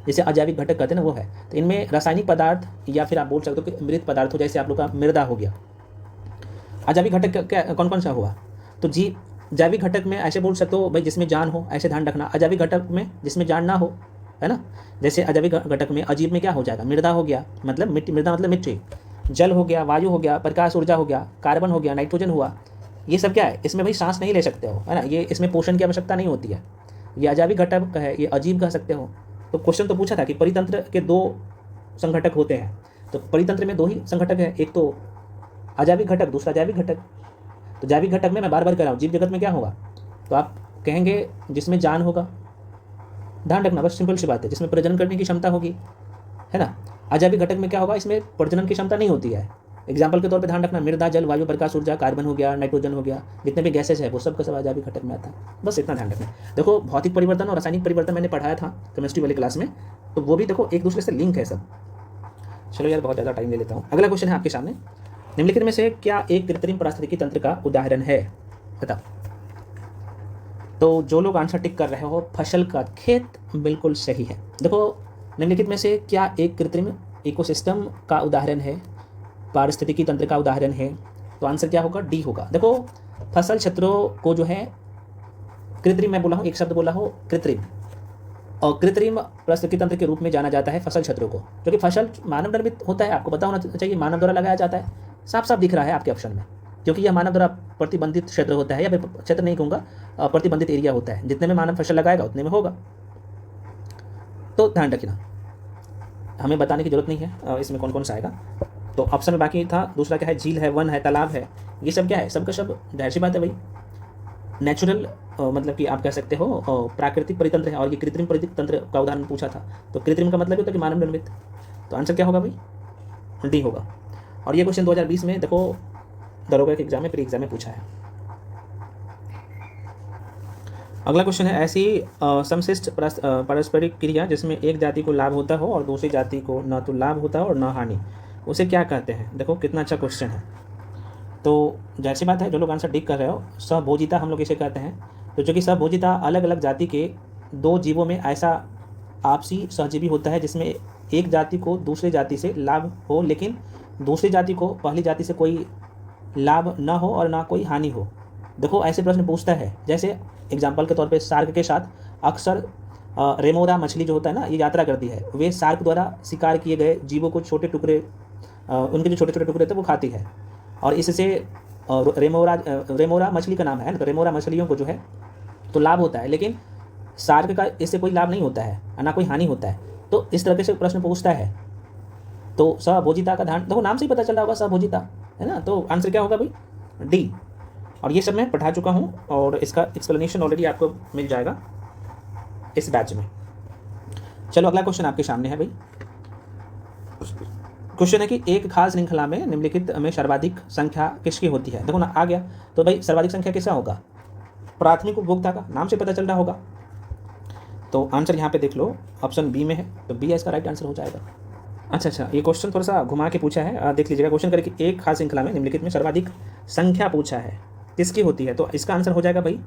जिसे अजैविक घटक कहते हैं ना, वो है। तो इनमें रासायनिक पदार्थ या फिर आप बोल सकते हो कि मृत पदार्थ हो, जैसे आप लोग का मृदा हो गया। अजैविक घटक क्या कौन कौन सा हुआ, तो जैविक घटक में ऐसे बोल सकते हो भाई जिसमें जान हो, ऐसे ध्यान रखना। अजैविक घटक में जिसमें जान ना हो, है ना। जैसे अजैविक घटक में, अजीब में क्या हो जाएगा, मृदा हो गया, मतलब मिट्टी, मृदा मतलब मिट्टी, जल हो गया, वायु हो गया, प्रकाश ऊर्जा हो गया, कार्बन हो गया, नाइट्रोजन हुआ। ये सब क्या है, इसमें भाई सांस नहीं ले सकते हो, है ना, ये इसमें पोषण की आवश्यकता नहीं होती है। ये अजैविक घटक है, ये अजीब कह सकते हो। तो क्वेश्चन तो पूछा था कि परितंत्र के 2 संघटक होते हैं, तो परितंत्र में 2 ही संघटक है, एक तो अजैविक घटक, दूसरा जैविक घटक। तो जैविक घटक में मैं बार बार कह रहा हूँ, जीव जगत में क्या होगा, तो आप कहेंगे जिसमें जान होगा, ध्यान रखना, बस सिंपल सी बात है, जिसमें प्रजनन करने की क्षमता होगी, है ना। अजैविक घटक में क्या होगा, इसमें प्रजनन की क्षमता नहीं होती है। एग्जाम्पल के तौर पे ध्यान रखना, मृदा, जल, वायु, प्रकाश ऊर्जा, कार्बन हो गया, नाइट्रोजन हो गया, जितने भी गैसेज है वो सब का सब अजैविक घटक में आता है। बस इतना ध्यान रखना। देखो भौतिक परिवर्तन और रासायनिक परिवर्तन मैंने पढ़ाया था केमिस्ट्री वाली क्लास में, तो वो भी देखो एक दूसरे से लिंक है सब। चलो यार बहुत ज़्यादा टाइम ले लेता हूँ। अगला क्वेश्चन है आपके सामने, निम्नलिखित में से क्या एक कृत्रिम पारिस्थितिकी तंत्र का उदाहरण है, बताओ। तो जो लोग आंसर टिक कर रहे हो, फसल का खेत बिल्कुल सही है। देखो निम्नलिखित में से क्या एक कृत्रिम इकोसिस्टम का उदाहरण है, पारिस्थितिकी तंत्र का उदाहरण है, तो आंसर क्या होगा, डी होगा। देखो फसल क्षेत्रों को जो है कृत्रिम, मैं बोला हूँ एक शब्द बोला हो कृत्रिम, और कृत्रिम पारिस्थितिकी तंत्र के रूप में जाना जाता है फसल क्षेत्रों को, क्योंकि फसल मानव निर्मित होता है, आपको पता होना चाहिए, मानव द्वारा लगाया जाता है। साफ साफ दिख रहा है आपके ऑप्शन में, क्योंकि यह मानव द्वारा प्रतिबंधित क्षेत्र होता है, या फिर क्षेत्र नहीं कहूँगा, प्रतिबंधित एरिया होता है, जितने में मानव फसल लगाएगा उतने में होगा। तो ध्यान रखना, हमें बताने की जरूरत नहीं है इसमें कौन कौन सा आएगा। तो ऑप्शन में बाकी था, दूसरा क्या है, झील है, वन है, तालाब है, ये सब क्या है, सबका सब जाहिर सी बात है भाई नेचुरल, मतलब कि आप कह सकते हो प्राकृतिक परितंत्र है, और ये कृत्रिम परितंत्र का उदाहरण पूछा था। तो कृत्रिम का मतलब होता है कि मानव निर्मित, तो आंसर क्या होगा भाई, डी होगा। और ये क्वेश्चन 2020 में देखो दरोगा के एग्जाम में, प्री एग्जाम में पूछा है। अगला क्वेश्चन है, ऐसी समशिष्ट पारस्परिक क्रिया जिसमें एक जाति को लाभ होता हो और दूसरी जाति को न तो लाभ होता हो और न हानि, उसे क्या कहते हैं। देखो कितना अच्छा क्वेश्चन है। तो जैसी बात है, जो लोग आंसर टिक कर रहे हो, सहभोजिता हम लोग इसे कहते हैं। तो चूँकि सहभोजिता अलग अलग जाति के 2 जीवों में ऐसा आपसी सहजीवी होता है जिसमें एक जाति को दूसरी जाति से लाभ हो, लेकिन दूसरी जाति को पहली जाति से कोई लाभ न हो और ना कोई हानि हो। देखो ऐसे प्रश्न पूछता है, जैसे एग्जाम्पल के तौर पे शार्क के साथ अक्सर रेमोरा मछली जो होता है ना, ये यात्रा करती है, वे शार्क द्वारा शिकार किए गए जीवों को छोटे टुकड़े, उनके जो छोटे छोटे टुकड़े थे वो खाती है, और इससे रेमोरा मछली का नाम है, तो रेमोरा मछलियों को जो है तो लाभ होता है, लेकिन शार्क का इससे कोई लाभ नहीं होता है, ना कोई हानि होता है। तो इस तरीके से प्रश्न पूछता है। तो सहभोजिता का ध्यान देखो, नाम से ही पता चल रहा होगा सहभोजिता, है ना। तो आंसर क्या होगा भाई, डी। और ये सब मैं पढ़ा चुका हूँ, और इसका एक्सप्लेनेशन ऑलरेडी आपको मिल जाएगा इस बैच में। चलो अगला क्वेश्चन आपके सामने है भाई। क्वेश्चन है कि एक खास श्रृंखला में निम्नलिखित में सर्वाधिक संख्या किसकी होती है। देखो ना आ गया, तो भाई सर्वाधिक संख्या किसका होगा, प्राथमिक उपभोक्ता का, नाम से पता चल रहा होगा। तो आंसर यहाँ पे देख लो, ऑप्शन बी में है, तो बी इसका राइट आंसर हो जाएगा। अच्छा, ये क्वेश्चन थोड़ा सा घुमा के पूछा है, देख लीजिएगा। क्वेश्चन करे कि एक खास श्रृंखला में निम्नलिखित में सर्वाधिक संख्या पूछा है, किसकी होती है, तो इसका आंसर हो जाएगा भाई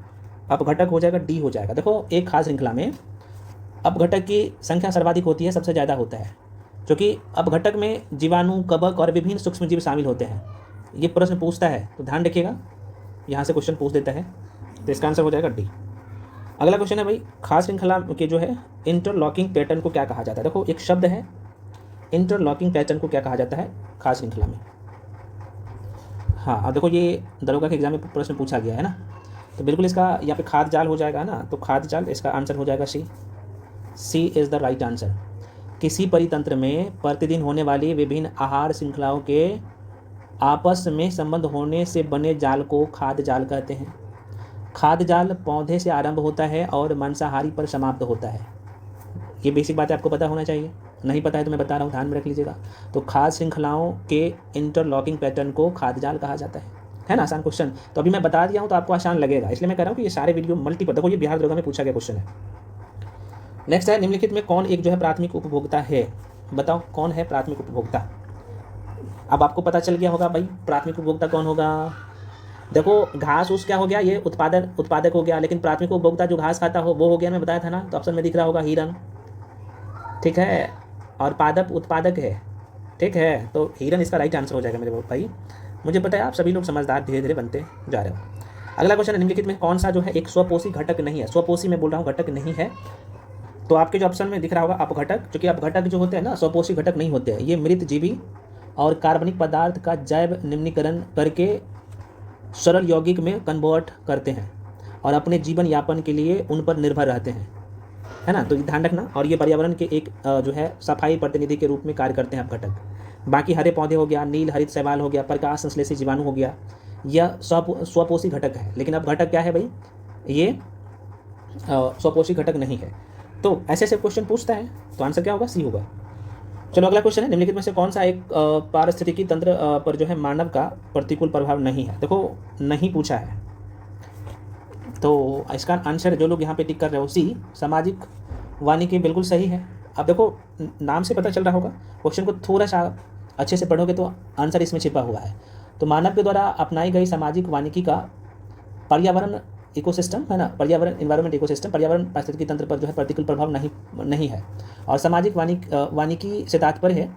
अपघटक हो जाएगा, डी हो जाएगा। देखो एक खास श्रृंखला में अपघटक की संख्या सर्वाधिक होती है, सबसे ज़्यादा होता है, क्योंकि अपघटक में जीवाणु, कवक और विभिन्न सूक्ष्मजीव शामिल होते हैं। ये प्रश्न पूछता है, तो ध्यान रखिएगा, यहाँ से क्वेश्चन पूछ देता है, तो इसका आंसर हो जाएगा डी। अगला क्वेश्चन है भाई, खास श्रृंखला के जो है इंटरलॉकिंग पैटर्न को क्या कहा जाता है। देखो एक शब्द है इंटरलॉकिंग पैटर्न को क्या कहा जाता है खास श्रृंखला में। हाँ अब देखो ये दरोगा के एग्जाम में प्रश्न पूछा गया है ना, तो बिल्कुल इसका यहाँ पे खाद्य जाल हो जाएगा ना, तो खाद्य जाल इसका आंसर हो जाएगा सी इज़ द राइट आंसर। किसी परितंत्र में प्रतिदिन होने वाली विभिन्न आहार श्रृंखलाओं के आपस में संबंध होने से बने जाल को खाद्य जाल कहते हैं। खाद्य जाल पौधे से आरंभ होता है और मांसाहारी पर समाप्त होता है। ये बेसिक बात आपको पता होना चाहिए, नहीं पता है तो मैं बता रहा हूँ, ध्यान में रख लीजिएगा। तो खाद्य श्रृंखलाओं के इंटरलॉकिंग पैटर्न को खाद्य जाल कहा जाता है ना। आसान क्वेश्चन, तो अभी मैं बता दिया हूँ तो आपको आसान लगेगा, इसलिए मैं कह रहा हूँ कि ये सारे वीडियो मल्टीपल, देखो ये बिहार दरोगा में पूछा गया क्वेश्चन है, नेक्स्ट है, निम्नलिखित में कौन एक जो है प्राथमिक उपभोक्ता है? बताओ कौन है प्राथमिक उपभोक्ता? अब आपको पता चल गया होगा भाई प्राथमिक उपभोक्ता कौन होगा। देखो घास उस क्या हो गया, ये उत्पादक हो गया, लेकिन प्राथमिक उपभोक्ता जो घास खाता हो वो हो गया, मैं बताया था ना। तो ऑप्शन में दिख रहा होगा हिरन, ठीक है, और पादप उत्पादक है, ठीक है, तो हिरन इसका राइट आंसर हो जाएगा मेरे भाई। मुझे पता है आप सभी लोग समझदार धीरे धीरे बनते जा रहे हो। अगला क्वेश्चन है, निम्नलिखित में कौन सा जो है एक स्वपोषी घटक नहीं है? स्वपोषी मैं बोल रहा हूँ, घटक नहीं है। तो आपके जो ऑप्शन में दिख रहा होगा अपघटक, क्योंकि अपघटक जो होते हैं ना स्वपोषी घटक नहीं होते हैं, ये मृत जीवी और कार्बनिक पदार्थ का जैव निम्नीकरण करके सरल यौगिक में कन्वर्ट करते हैं और अपने जीवन यापन के लिए उन पर निर्भर रहते हैं, है ना। तो ये ध्यान रखना। और ये पर्यावरण के एक जो है सफाई प्रतिनिधि के रूप में कार्य करते हैं अपघटक। बाकी हरे पौधे हो गया, नील हरित शैवाल हो गया, प्रकाश संश्लेषी जीवाणु हो गया, यह स्वपोषी घटक है। लेकिन अब घटक क्या है भाई, ये स्वपोषी घटक नहीं है। तो ऐसे ऐसे क्वेश्चन पूछता है, तो आंसर क्या होगा? सी होगा। चलो अगला क्वेश्चन है, निम्नलिखित में से कौन सा एक पारिस्थितिकी तंत्र पर जो है मानव का प्रतिकूल प्रभाव नहीं है? देखो नहीं पूछा है, तो इसका आंसर जो लोग यहाँ पे टिक कर रहे हो सी, सामाजिक वानिकी बिल्कुल सही है। अब देखो नाम से पता चल रहा होगा, क्वेश्चन को थोड़ा सा अच्छे से पढ़ोगे तो आंसर इसमें छिपा हुआ है। तो मानव के द्वारा अपनाई गई सामाजिक वानिकी का पर्यावरण इकोसिस्टम, है ना, पर्यावरण इन्वायरमेंट इकोसिस्टम, पर्यावरण पारिस्थितिकी तंत्र पर जो है प्रतिकूल प्रभाव नहीं है। और सामाजिक वानिकी से तात्पर्य है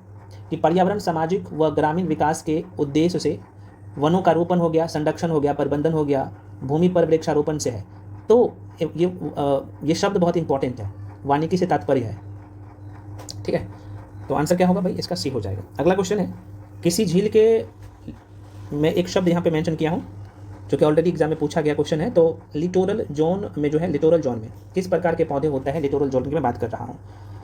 कि पर्यावरण सामाजिक व ग्रामीण विकास के उद्देश्य से वनों का रोपण हो गया, संरक्षण हो गया, प्रबंधन हो गया, भूमि पर वृक्षारोपण से है। तो ये शब्द बहुत इंपॉर्टेंट है, वानिकी से तात्पर्य है, ठीक है। तो आंसर क्या होगा भाई? इसका सी हो जाएगा। अगला क्वेश्चन है, किसी झील के, मैं एक शब्द यहाँ पे मेंशन किया हूँ जो कि ऑलरेडी एग्जाम में पूछा गया क्वेश्चन है। तो लिटोरल जोन में जो है, लिटोरल जोन में किस प्रकार के पौधे होते हैं? लिटोरल जोन की मैं बात कर रहा हूँ।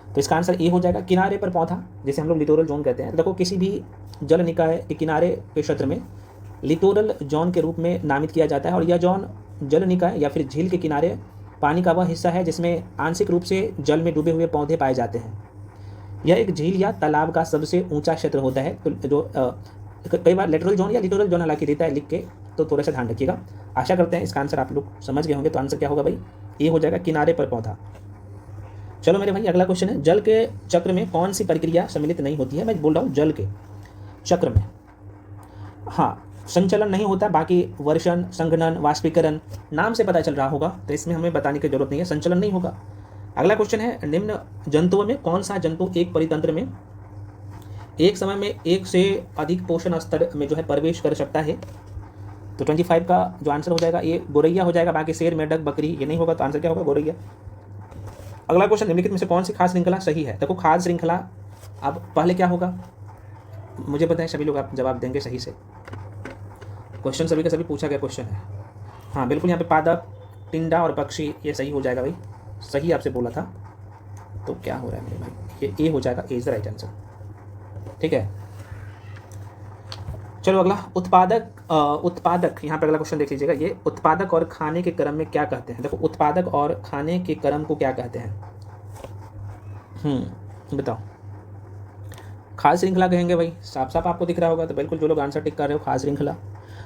तो इसका आंसर ए हो जाएगा, किनारे पर पौधा, जिसे हम लोग लिटोरल जोन कहते हैं। देखो किसी भी जल निकाय के किनारे के क्षेत्र में लिटोरल जोन के रूप में नामित किया जाता है। और यह जोन जल निकाय या फिर झील के किनारे पानी का वह हिस्सा है जिसमें आंशिक रूप से जल में डूबे हुए पौधे पाए जाते हैं। यह एक झील या तालाब का सबसे ऊंचा क्षेत्र होता है। तो जो कई बार लिटोरल जोन या लिटोरल जोन हालांकि देता है लिख के, तो थोड़ा सा ध्यान रखिएगा। आशा करते हैं इसका आंसर आप लोग समझ गए होंगे। तो आंसर क्या होगा भाई? ये हो जाएगा, किनारे पर पौधा। चलो मेरे भाई अगला क्वेश्चन है, जल के चक्र में कौन सी प्रक्रिया सम्मिलित नहीं होती है? मैं बोल रहा हूँ जल के चक्र में, हाँ, संचलन नहीं होता, बाकी वर्षण, संघनन, वाष्पीकरण नाम से पता चल रहा होगा, तो इसमें हमें बताने की जरूरत नहीं है, संचलन नहीं होगा। अगला क्वेश्चन है, निम्न जंतुओं में कौन सा जंतु एक परितंत्र में एक समय में एक से अधिक पोषण स्तर में जो है प्रवेश कर सकता है? तो 25 का जो आंसर हो जाएगा ये गोरैया हो जाएगा। बाकी शेर, मेंढक, बकरी ये नहीं होगा, तो आंसर क्या होगा? गोरैया। अगला क्वेश्चन, निम्नलिखित में से कौन सी खाद्य श्रृंखला सही है? देखो खाद्य श्रृंखला, अब पहले क्या होगा मुझे पता है, सभी लोग आप जवाब देंगे सही से। क्वेश्चन सभी का सभी पूछा गया क्वेश्चन है, हाँ बिल्कुल। यहाँ पे पादप, टिंडा और पक्षी ये सही हो जाएगा भाई, सही आपसे बोला था। तो क्या हो रहा है मेरे भाई? ये ए हो जाएगा, ए इज द राइट आंसर, ठीक है। चलो अगला, उत्पादक यहाँ पे अगला क्वेश्चन देख लीजिएगा। ये उत्पादक और खाने के क्रम में क्या कहते हैं? देखो उत्पादक और खाने के क्रम को क्या कहते हैं? बताओ। खाद्य श्रृंखला कहेंगे भाई, साफ साफ आपको दिख रहा होगा। तो बिल्कुल जो लोग आंसर टिक कर रहे हो, खाद्य श्रृंखला।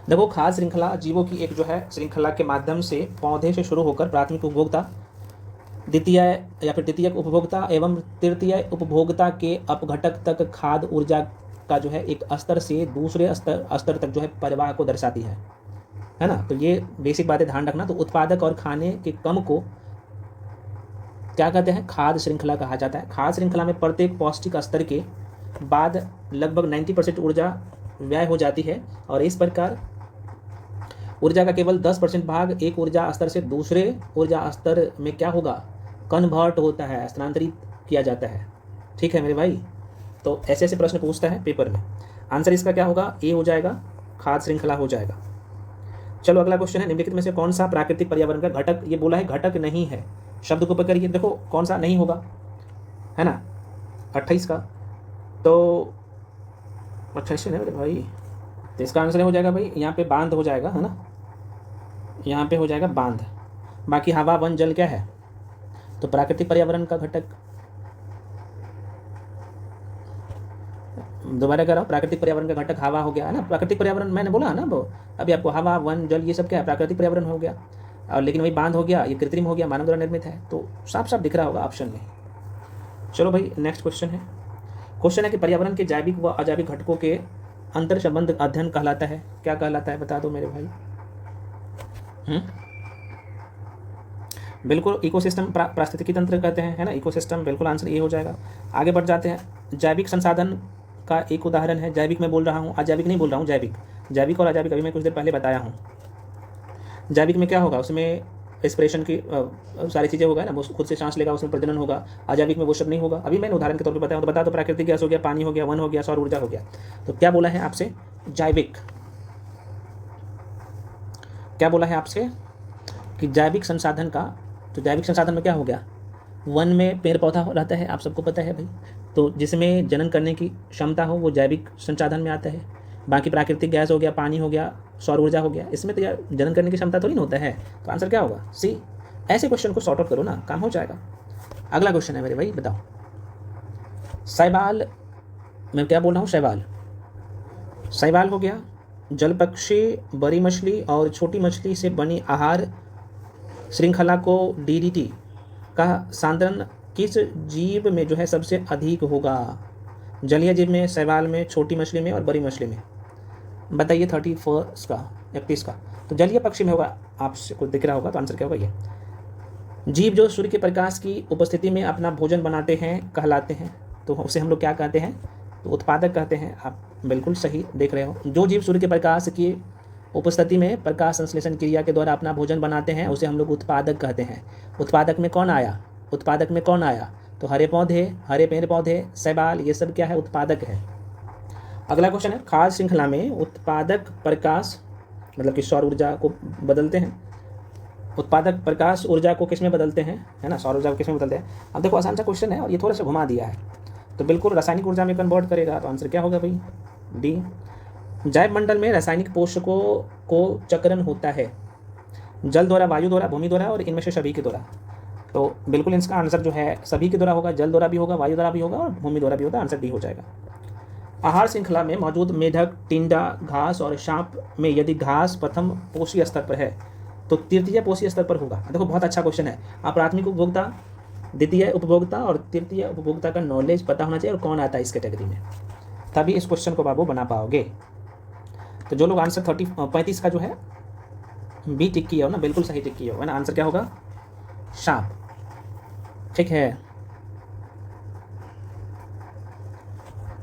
देखो खाद्य श्रृंखला जीवों की एक जो है श्रृंखला के माध्यम से पौधे से शुरू होकर प्राथमिक उपभोक्ता, द्वितीय या फिर द्वितीयक उपभोक्ता एवं तृतीय उपभोक्ता के अपघटक तक खाद्य ऊर्जा का जो है एक स्तर से दूसरे स्तर तक जो है परिवाह को दर्शाती है ना। तो ये बेसिक बातें ध्यान रखना। तो उत्पादक और खाने के क्रम को क्या कहते हैं? खाद्य श्रृंखला कहा जाता है। खाद्य श्रृंखला में प्रत्येक पौष्टिक स्तर के बाद लगभग 90% ऊर्जा व्यय हो जाती है और इस प्रकार ऊर्जा का केवल 10% भाग एक ऊर्जा स्तर से दूसरे ऊर्जा स्तर में क्या होगा? कन्वर्ट होता है, स्थानांतरित किया जाता है, ठीक है मेरे भाई। तो ऐसे ऐसे प्रश्न पूछता है पेपर में। आंसर इसका क्या होगा? ए हो जाएगा, खाद्य श्रृंखला हो जाएगा। चलो अगला क्वेश्चन है, निम्नलिखित में से कौन सा प्राकृतिक पर्यावरण का घटक, ये बोला है घटक नहीं है, शब्द को पकड़िए। देखो कौन सा नहीं होगा, है ना, 28 का। तो 28 है मेरे भाई, तो इसका आंसर हो जाएगा भाई यहाँ पे बांध हो जाएगा, है ना, यहाँ पे हो जाएगा बांध। बाकी हवा, वन, जल क्या है? तो प्राकृतिक पर्यावरण का घटक, दोबारा कह रहा हूँ, प्राकृतिक पर्यावरण का घटक हवा हो गया, है ना। प्राकृतिक पर्यावरण मैंने बोला है ना, वो अभी आपको, हवा, वन, जल ये सब क्या है? प्राकृतिक पर्यावरण हो गया। और लेकिन वही बांध हो गया, ये कृत्रिम हो गया, मानव द्वारा निर्मित है। तो साफ साफ दिख रहा होगा ऑप्शन में। चलो भाई नेक्स्ट क्वेश्चन है। क्वेश्चन है कि पर्यावरण के जैविक व अजैविक घटकों के अंतर संबंध अध्ययन कहलाता है, क्या कहलाता है बता दो मेरे भाई। बिल्कुल इकोसिस्टम पारिस्थितिकी तंत्र कहते हैं, है ना, इकोसिस्टम, बिल्कुल आंसर ये हो जाएगा। आगे बढ़ जाते हैं। जैविक संसाधन का एक उदाहरण है, जैविक मैं बोल रहा हूँ, अजैविक नहीं बोल रहा हूँ, जैविक। जैविक और अजैविक अभी मैं कुछ देर पहले बताया हूँ। जैविक में क्या होगा, उसमें एक्सप्रेशन की सारी चीज़ें होगा ना, वो खुद से सांस लेगा, उसमें प्रजनन होगा। अजैविक में वो सब नहीं होगा। अभी मैंने उदाहरण के तौर पर बताया तो बता दो, प्राकृतिक गैस हो गया, पानी हो गया, वन हो गया, सौर ऊर्जा हो गया। तो क्या बोला है आपसे, जैविक। क्या बोला है आपसे कि जैविक संसाधन का, तो जैविक संसाधन में क्या हो गया, वन में पेड़ पौधा रहता है, आप सबको पता है भाई। तो जिसमें जनन करने की क्षमता हो वो जैविक संसाधन में आता है। बाकी प्राकृतिक गैस हो गया, पानी हो गया, सौर ऊर्जा हो गया, इसमें तो यार जनन करने की क्षमता थोड़ी ना होता है। तो आंसर क्या होगा, सी। ऐसे क्वेश्चन को सॉर्ट आउट करो ना, काम हो जाएगा। अगला क्वेश्चन है मेरे भाई, बताओ। शैवाल, मैं क्या बोल रहा हूँ, शैवाल। शैवाल हो गया जल पक्षी, बड़ी मछली और छोटी मछली से बनी आहार श्रृंखला को डीडीटी का सांद्रण किस जीव में जो है सबसे अधिक होगा। जलीय जीव में, शैवाल में, छोटी मछली में और बड़ी मछली में। बताइए 31 का, 31 का। तो जलीय पक्षी में होगा, आपसे कुछ दिख रहा होगा, तो आंसर क्या होगा, ये जीव जो सूर्य के प्रकाश की उपस्थिति में अपना भोजन बनाते हैं कहलाते हैं। तो उसे हम लोग क्या कहते हैं, तो उत्पादक कहते हैं। आप बिल्कुल सही देख रहे हो। जो जीव सूर्य के प्रकाश की उपस्थिति में प्रकाश संश्लेषण क्रिया के द्वारा अपना भोजन बनाते हैं उसे हम लोग उत्पादक कहते हैं। उत्पादक में कौन आया, उत्पादक में कौन आया, तो हरे पौधे, हरे पेड़ पौधे, शैवाल, ये सब क्या है, उत्पादक है। अगला क्वेश्चन है, खाद्य श्रृंखला में उत्पादक प्रकाश मतलब कि सौर ऊर्जा को बदलते हैं। उत्पादक प्रकाश ऊर्जा को किस में बदलते हैं, है ना, सौर ऊर्जा को किस में बदलते हैं। अब देखो आसान सा क्वेश्चन है और ये थोड़ा सा घुमा दिया है, तो बिल्कुल रासायनिक ऊर्जा में कन्वर्ट करेगा। तो आंसर क्या होगा भाई, डी। जैव मंडल में रासायनिक पोषकों को चक्रण होता है, जल द्वारा, वायु द्वारा, भूमि द्वारा और इनमें से सभी के द्वारा। तो बिल्कुल इसका आंसर जो है सभी के द्वारा होगा, जल द्वारा भी होगा, वायु द्वारा भी होगा और भूमि द्वारा भी होगा। आंसर डी हो जाएगा। आहार श्रृंखला में मौजूद मेढक, टिंडा, घास और सांप में यदि घास प्रथम पोषीय स्तर पर है तो तृतीय पोषीय स्तर पर होगा। देखो बहुत अच्छा क्वेश्चन है। आप प्राथमिक उपभोक्ता, द्वितीय उपभोक्ता और तृतीय उपभोक्ता का नॉलेज पता होना चाहिए और कौन आता है इस कैटेगरी में, तभी इस क्वेश्चन को बाबू बना पाओगे। तो जो लोग आंसर 35 का जो है बी टिक किया हो ना, बिल्कुल सही टिक किया हो, है ना। आंसर क्या होगा, सांप। ठीक है,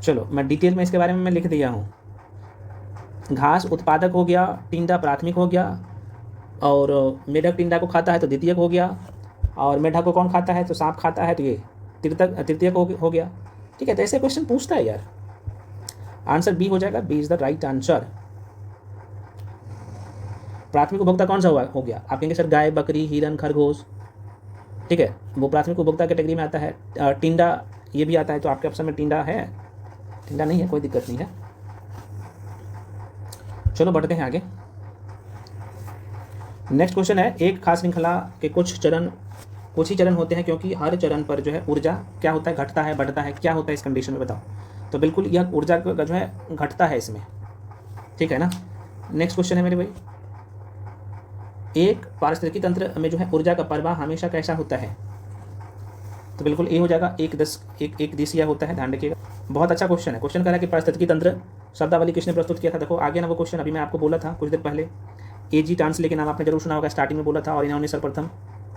चलो मैं डिटेल में इसके बारे में मैं लिख दिया हूँ। घास उत्पादक हो गया, टिंडा प्राथमिक हो गया, और मेढक टिंडा को खाता है तो द्वितीयक हो गया, और मेढक को कौन खाता है, तो सांप खाता है, तो ये तृतीयक हो गया। ठीक है, तो ऐसे क्वेश्चन पूछता है यार। आंसर बी हो जाएगा, B is the right answer. प्राथमिक उपभोक्ता कौन सा हो गया, आप कहेंगे सर गाय, बकरी, हिरन, खरगोश। ठीक है, वो प्राथमिक उपभोक्ता कैटेगरी में आता है। टिंडा ये भी आता है, तो आपके ऑप्शन में टिंडा है, टिंडा नहीं है, कोई दिक्कत नहीं है। चलो बढ़ते हैं आगे। नेक्स्ट क्वेश्चन है, एक खास श्रृंखला के कुछ ही चरण होते हैं क्योंकि हर चरण पर जो है ऊर्जा क्या होता है, घटता है, बढ़ता है, क्या होता है इस कंडीशन में बताओ। तो बिल्कुल यह ऊर्जा का जो है घटता है इसमें। ठीक है ना। नेक्स्ट क्वेश्चन है मेरे भाई, एक पारिस्थितिकी तंत्र में जो है ऊर्जा का प्रवाह हमेशा कैसा होता है। तो बिल्कुल ए हो जाएगा, एक दिशीय होता है, ध्यान रखिएगा। बहुत अच्छा क्वेश्चन है। क्वेश्चन कह रहा है कि पारिस्थितिकी तंत्र शब्दावली किसने प्रस्तुत किया था। देखो आगे ना वो क्वेश्चन अभी मैं आपको बोला था कुछ देर पहले, एजी टांसले के नाम आपने जरूर सुना होगा, स्टार्टिंग में बोला था। और इन्होंने सर्वप्रथम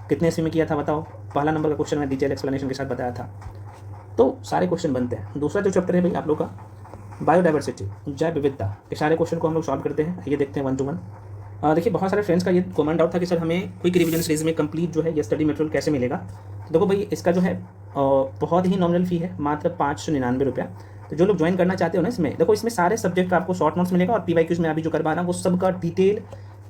कितने ईस्वी में किया था बताओ। पहला नंबर का क्वेश्चन मैं डिटेल एक्सप्लेनेशन के साथ बताया था। तो सारे क्वेश्चन बनते हैं। दूसरा जो चैप्टर है भाई आप लोग का बायोडाइवर्सिटी, जैव विविधता, के सारे क्वेश्चन को हम लोग सॉल्व करते हैं। ये देखते हैं 1 to 1। देखिए बहुत सारे फ्रेंड्स का ये कमेंट आउट था कि सर हमें क्विक रिवीजन सीरीज में कंप्लीट जो है ये स्टडी मटेरियल कैसे मिलेगा। तो देखो भाई इसका जो है बहुत ही नॉमिनल फी है, मात्र 599 रुपया। तो जो लोग ज्वाइन करना चाहते हो ना इसमें, देखो इसमें सारे सब्जेक्ट का आपको शॉर्ट नोट्स मिलेगा, और पीवाईक्यूज में अभी जो करवा रहा हूँ वो सबका डिटेल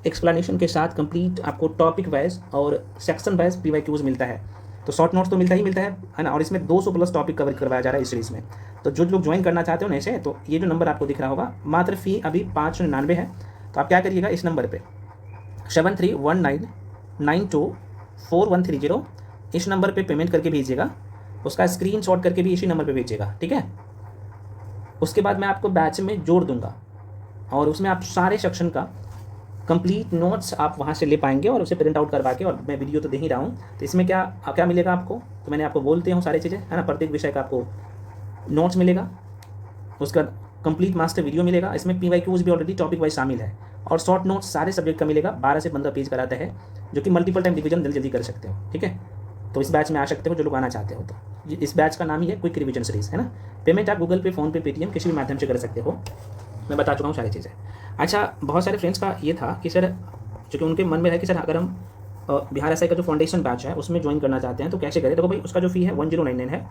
एक्सप्लेनेशन के साथ कंप्लीट आपको टॉपिक वाइज और सेक्शन वाइज पीवाईक्यूज मिलता है। तो शॉर्ट नोट्स तो मिलता ही मिलता है ना। और इसमें 200 प्लस टॉपिक कवर करवाया जा रहा है इस सीरीज़ में। तो जो लोग ज्वाइन करना चाहते हो ना इसे, तो ये जो नंबर आपको दिख रहा होगा, मात्र फ़ी अभी 599 है। तो आप क्या करिएगा, इस नंबर पे 7319924130 इस नंबर पे पेमेंट करके भेजिएगा। उसका स्क्रीनशॉट करके भी इसी नंबर पे भेजिएगा, ठीक है। उसके बाद मैं आपको बैच में जोड़ दूंगा और उसमें आप सारे सेक्शन का कंप्लीट नोट्स आप वहाँ से ले पाएंगे और उसे प्रिंट आउट करवा के, और मैं वीडियो तो दे ही रहा हूँ, तो इसमें क्या क्या मिलेगा आपको, तो मैंने आपको बोलते हूँ सारी चीज़ें, है ना। प्रत्येक विषय का आपको नोट्स मिलेगा, उसका कंप्लीट मास्टर वीडियो मिलेगा, इसमें PYQs भी ऑलरेडी टॉपिक वाइज शामिल है, और शॉर्ट नोट्स सारे सब्जेक्ट का मिलेगा। 12 से 15 पेज कराता है, जो कि मल्टीपल टाइम रिवीजन जल्दी जल्दी कर सकते हो, ठीक है। तो इस बैच में आ सकते हो जो लोग आना चाहते हो। तो इस बैच का नाम ही है क्विक रिवीजन सीरीज, है ना। पेमेंट आप गूगल पे, फ़ोन पे, पेटीएम किसी भी माध्यम से कर सकते हो, मैं बता चुका हूँ सारी चीज़ें। अच्छा, बहुत सारे फ्रेंड्स का ये था कि सर, चूँकि उनके मन में है कि सर अगर हम बिहार एसआई का जो फाउंडेशन बैच है उसमें ज्वाइन करना चाहते हैं तो कैसे करें। देखो भाई, उसका जो फ़ी है 1099 है।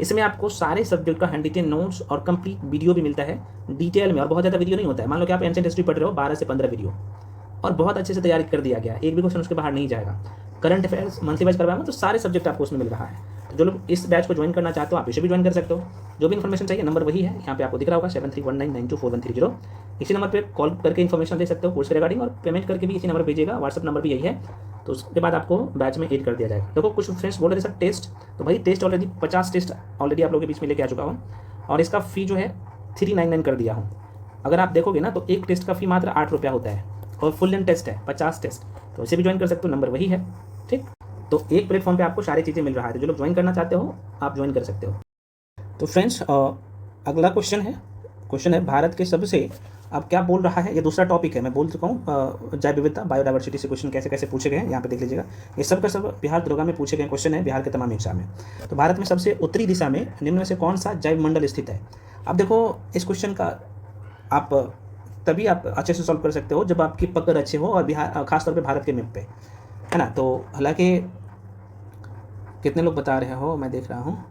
इसमें आपको सारे सब्जेक्ट का हैंड रिटेन नोट्स और कंप्लीट वीडियो भी मिलता है डिटेल में, और बहुत ज़्यादा वीडियो नहीं होता है। मान लो कि आप एंशिएंट हिस्ट्री पढ़ रहे हो, 12 से 15 वीडियो, और बहुत अच्छे से तैयारी कर दिया गया, एक भी क्वेश्चन उसके बाहर नहीं जाएगा। करंट अफेयर्स मंथली बैच करवाएंगे तो सारे सब्जेक्ट आपको उसमें मिल रहा है। तो जो लोग इस बैच को ज्वाइन करना चाहते हो आप इसे भी ज्वाइन कर सकते हो। जो भी इन्फॉर्मेशन चाहिए, नंबर वही है, यहाँ पे आपको दिख रहा होगा 7319924130। इसी नंबर पे कॉल करके इन्फॉर्मेशन दे सकते हो कोर्स के रिगार्डिंग, और पेमेंट करके भी इसी नंबर भेजिएगा, व्हाट्सअप नंबर भी यही है। तो उसके बाद आपको बैच में ऐड कर दिया जाएगा। देखो, कुछ फ्रेंड्स बोल रहे थे सर टेस्ट, तो भाई टेस्ट ऑलरेडी 50 टेस्ट ऑलरेडी आप लोगों के बीच में लेके आ चुका हूँ, और इसका फ़ी जो है 399 कर दिया हूँ। अगर आप देखोगे ना तो एक टेस्ट का फ़ी मात्र 8 रुपया होता है, और फुल लेंथ टेस्ट है 50 टेस्ट, तो इसे भी ज्वाइन कर सकते हो, नंबर वही है, ठीक। तो एक प्लेटफॉर्म पे आपको सारी चीज़ें मिल रहा है, तो जो लोग ज्वाइन करना चाहते हो आप ज्वाइन कर सकते हो। तो फ्रेंड्स, अगला क्वेश्चन है भारत के सबसे, अब क्या बोल रहा है, ये दूसरा टॉपिक है, मैं बोल चुका हूँ। जैव विविधता, बायोडाइवर्सिटी से क्वेश्चन कैसे कैसे पूछे गए हैं, यहाँ पे देख लीजिएगा। ये सब का सब बिहार दरोगा में पूछे गए क्वेश्चन है, बिहार के तमाम एग्जाम में। तो भारत में सबसे उत्तरी दिशा में निम्न में से कौन सा जैव मंडल स्थित है। अब देखो, इस क्वेश्चन का आप तभी आप अच्छे से सॉल्व कर सकते हो जब आपकी पकड़ अच्छे हो, और बिहार खासतौर पर भारत के मैप पे, है ना। तो हालांकि कितने लोग बता रहे हो, मैं देख रहा हूँ।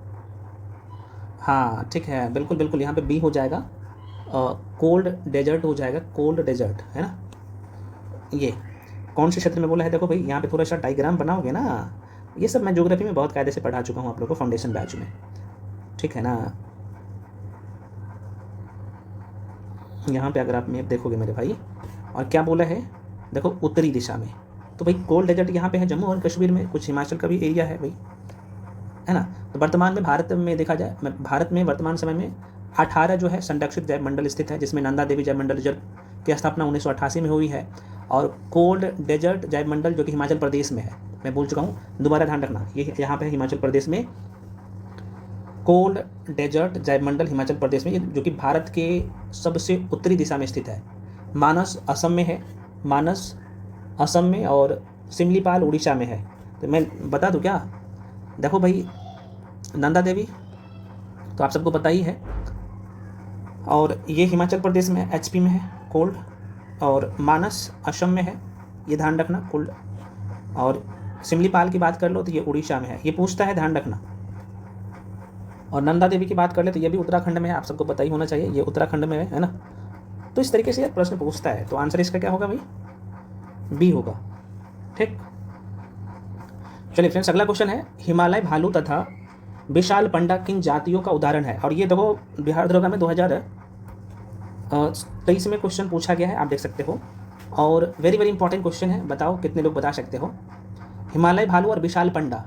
हाँ ठीक है, बिल्कुल बिल्कुल, यहाँ पे बी हो जाएगा, कोल्ड डेजर्ट हो जाएगा, कोल्ड डेजर्ट, है ना। ये कौन से क्षेत्र में बोला है, देखो भाई यहाँ पे थोड़ा सा डायग्राम बनाओगे ना, ये सब मैं ज्योग्राफी में बहुत कायदे से पढ़ा चुका हूँ आप लोगों को फाउंडेशन बैच में, ठीक है ना। यहाँ पे अगर आप मैप देखोगे मेरे भाई, और क्या बोला है, देखो उत्तरी दिशा में, तो भाई कोल्ड डेजर्ट यहाँ पे है जम्मू और कश्मीर में, कुछ हिमाचल का भी एरिया है भाई, है ना। तो वर्तमान में भारत में देखा जाए, भारत में वर्तमान समय में 18 जो है संरक्षित जैव मंडल स्थित है, जिसमें नंदा देवी जैव मंडल रिजर्व की स्थापना 1988 में हुई है, और कोल्ड डेजर्ट जैव मंडल जो कि हिमाचल प्रदेश में है, मैं बोल चुका हूँ, दोबारा ध्यान रखना, ये यहाँ पे है हिमाचल प्रदेश में, कोल्ड डेजर्ट जैव मंडल हिमाचल प्रदेश में, जो कि भारत के सबसे उत्तरी दिशा में स्थित है। मानस असम में है, मानस असम में, और सिमलीपाल उड़ीसा में है। तो मैं बता दूँ क्या, देखो भाई, नंदा देवी तो आप सबको पता ही है, और ये हिमाचल प्रदेश में HP में है कोल्ड, और मानस असम में है, ये ध्यान रखना कोल्ड, और सिमलीपाल की बात कर लो तो ये उड़ीसा में है, ये पूछता है, ध्यान रखना। और नंदा देवी की बात कर ले तो ये भी उत्तराखंड में है, आप सबको पता ही होना चाहिए, ये उत्तराखंड में है ना। तो इस तरीके से यार प्रश्न पूछता है, तो आंसर इसका क्या होगा भाई, बी होगा, ठीक। चलिए फ्रेंड्स, अगला क्वेश्चन है, हिमालय भालू तथा विशाल पंडा किन जातियों का उदाहरण है। और ये देखो बिहार दरोगा में 2023 में क्वेश्चन पूछा गया है, आप देख सकते हो, और वेरी वेरी इंपॉर्टेंट क्वेश्चन है। बताओ कितने लोग बता सकते हो, हिमालय भालू और विशाल पंडा,